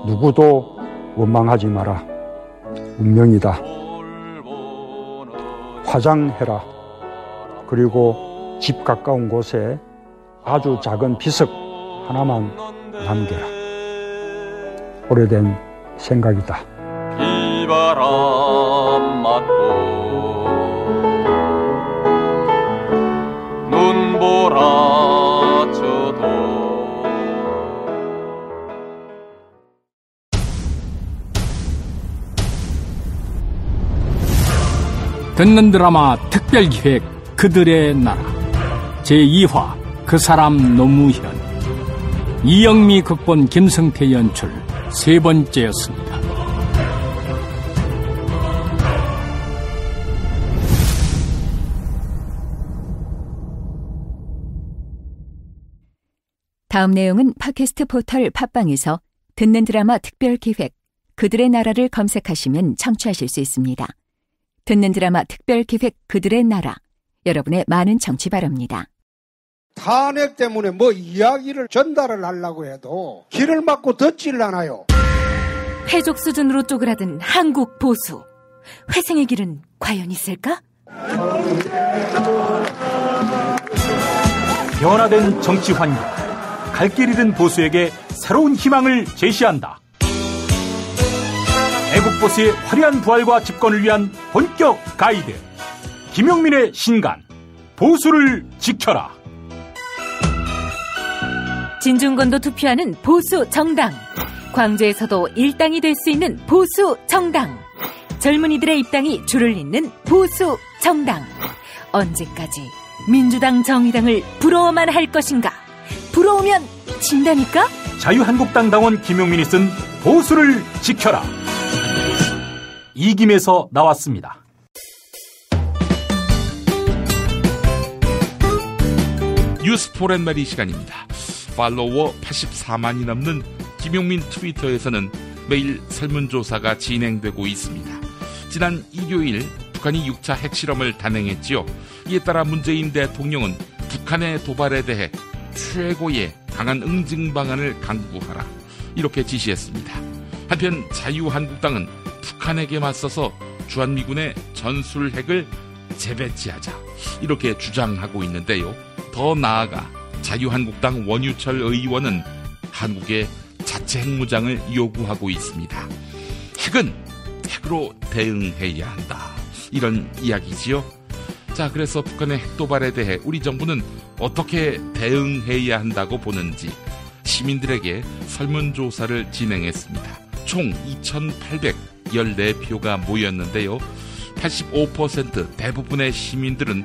누구도 원망하지 마라. 운명이다. 화장해라. 그리고 집 가까운 곳에 아주 작은 비석 하나만 남겨라. 오래된 생각이다. 비바람 맞고 눈보라쳐도 듣는 드라마 특별기획 그들의 나라 제2화 그 사람 노무현. 이영미 극본, 김성태 연출, 세 번째였습니다. 다음 내용은 팟캐스트 포털 팟빵에서 듣는 드라마 특별기획 그들의 나라를 검색하시면 청취하실 수 있습니다. 듣는 드라마 특별기획 그들의 나라, 여러분의 많은 청취 바랍니다. 탄핵 때문에 뭐 이야기를 전달을 하려고 해도 길을 막고 듣질 않아요. 회족 수준으로 쪼그라든 한국 보수. 회생의 길은 과연 있을까? 변화된 정치 환경, 갈 길 잃은 보수에게 새로운 희망을 제시한다. 애국 보수의 화려한 부활과 집권을 위한 본격 가이드, 김용민의 신간, 보수를 지켜라. 진중권도 투표하는 보수 정당. 광주에서도 일당이 될 수 있는 보수 정당. 젊은이들의 입당이 줄을 잇는 보수 정당. 언제까지 민주당 정의당을 부러워만 할 것인가? 부러우면 진다니까? 자유한국당 당원 김용민이 쓴 보수를 지켜라. 이김에서 나왔습니다. 뉴스 포렌마리 시간입니다. 팔로워 84만이 넘는 김용민 트위터에서는 매일 설문조사가 진행되고 있습니다. 지난 일요일 북한이 6차 핵실험을 단행했지요. 이에 따라 문재인 대통령은 북한의 도발에 대해 최고의 강한 응징 방안을 강구하라, 이렇게 지시했습니다. 한편 자유한국당은 북한에게 맞서서 주한미군의 전술핵을 재배치하자, 이렇게 주장하고 있는데요. 더 나아가 자유한국당 원유철 의원은 한국의 자체 핵무장을 요구하고 있습니다. 핵은 핵으로 대응해야 한다, 이런 이야기지요. 자, 그래서 북한의 핵도발에 대해 우리 정부는 어떻게 대응해야 한다고 보는지 시민들에게 설문조사를 진행했습니다. 총 2,814표가 모였는데요. 85% 대부분의 시민들은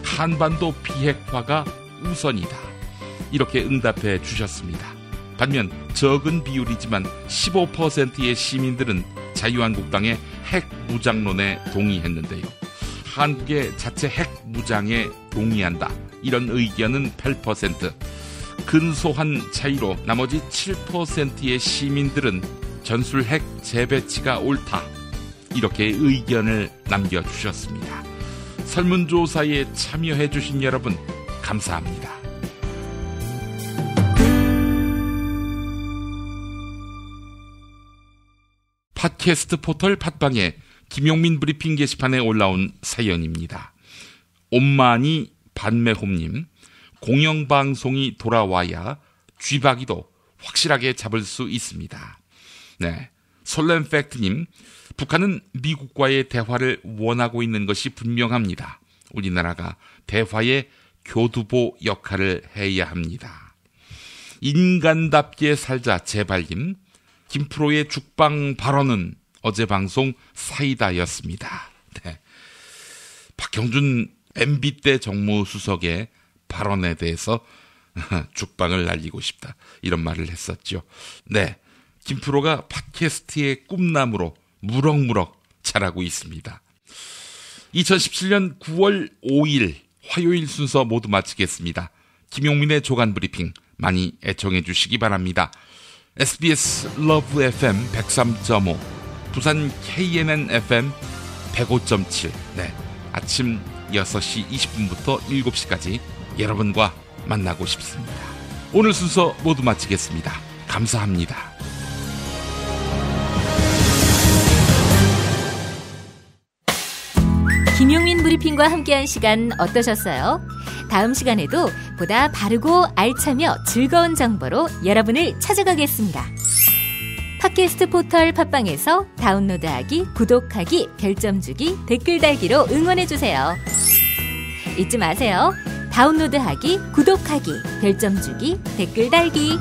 한반도 비핵화가 우선이다, 이렇게 응답해 주셨습니다. 반면 적은 비율이지만 15%의 시민들은 자유한국당의 핵무장론에 동의했는데요. 한국의 자체 핵무장에 동의한다, 이런 의견은 8%, 근소한 차이로 나머지 7%의 시민들은 전술핵 재배치가 옳다, 이렇게 의견을 남겨주셨습니다. 설문조사에 참여해주신 여러분 감사합니다. 팟캐스트 포털 팟빵에 김용민 브리핑 게시판에 올라온 사연입니다. 옴마니 반매홈님, 공영방송이 돌아와야 쥐박이도 확실하게 잡을 수 있습니다. 네, 솔렘팩트님, 북한은 미국과의 대화를 원하고 있는 것이 분명합니다. 우리나라가 대화의 교두보 역할을 해야 합니다. 인간답게 살자 제발님, 김프로의 죽방 발언은 어제 방송 사이다였습니다. 네. 박형준 MB 때 정무수석의 발언에 대해서 죽방을 날리고 싶다, 이런 말을 했었죠. 네, 김프로가 팟캐스트의 꿈나무로 무럭무럭 자라고 있습니다. 2017년 9월 5일 화요일 순서 모두 마치겠습니다. 김용민의 조간 브리핑 많이 애청해 주시기 바랍니다. SBS 러브 FM 103.5, 부산 KNN FM 105.7, 네, 아침 6시 20분부터 7시까지 여러분과 만나고 싶습니다. 오늘 순서 모두 마치겠습니다. 감사합니다. 김용민 브리핑과 함께한 시간 어떠셨어요? 다음 시간에도 보다 바르고 알차며 즐거운 정보로 여러분을 찾아가겠습니다. 팟캐스트 포털 팟빵에서 다운로드하기, 구독하기, 별점 주기, 댓글 달기로 응원해주세요. 잊지 마세요. 다운로드하기, 구독하기, 별점 주기, 댓글 달기.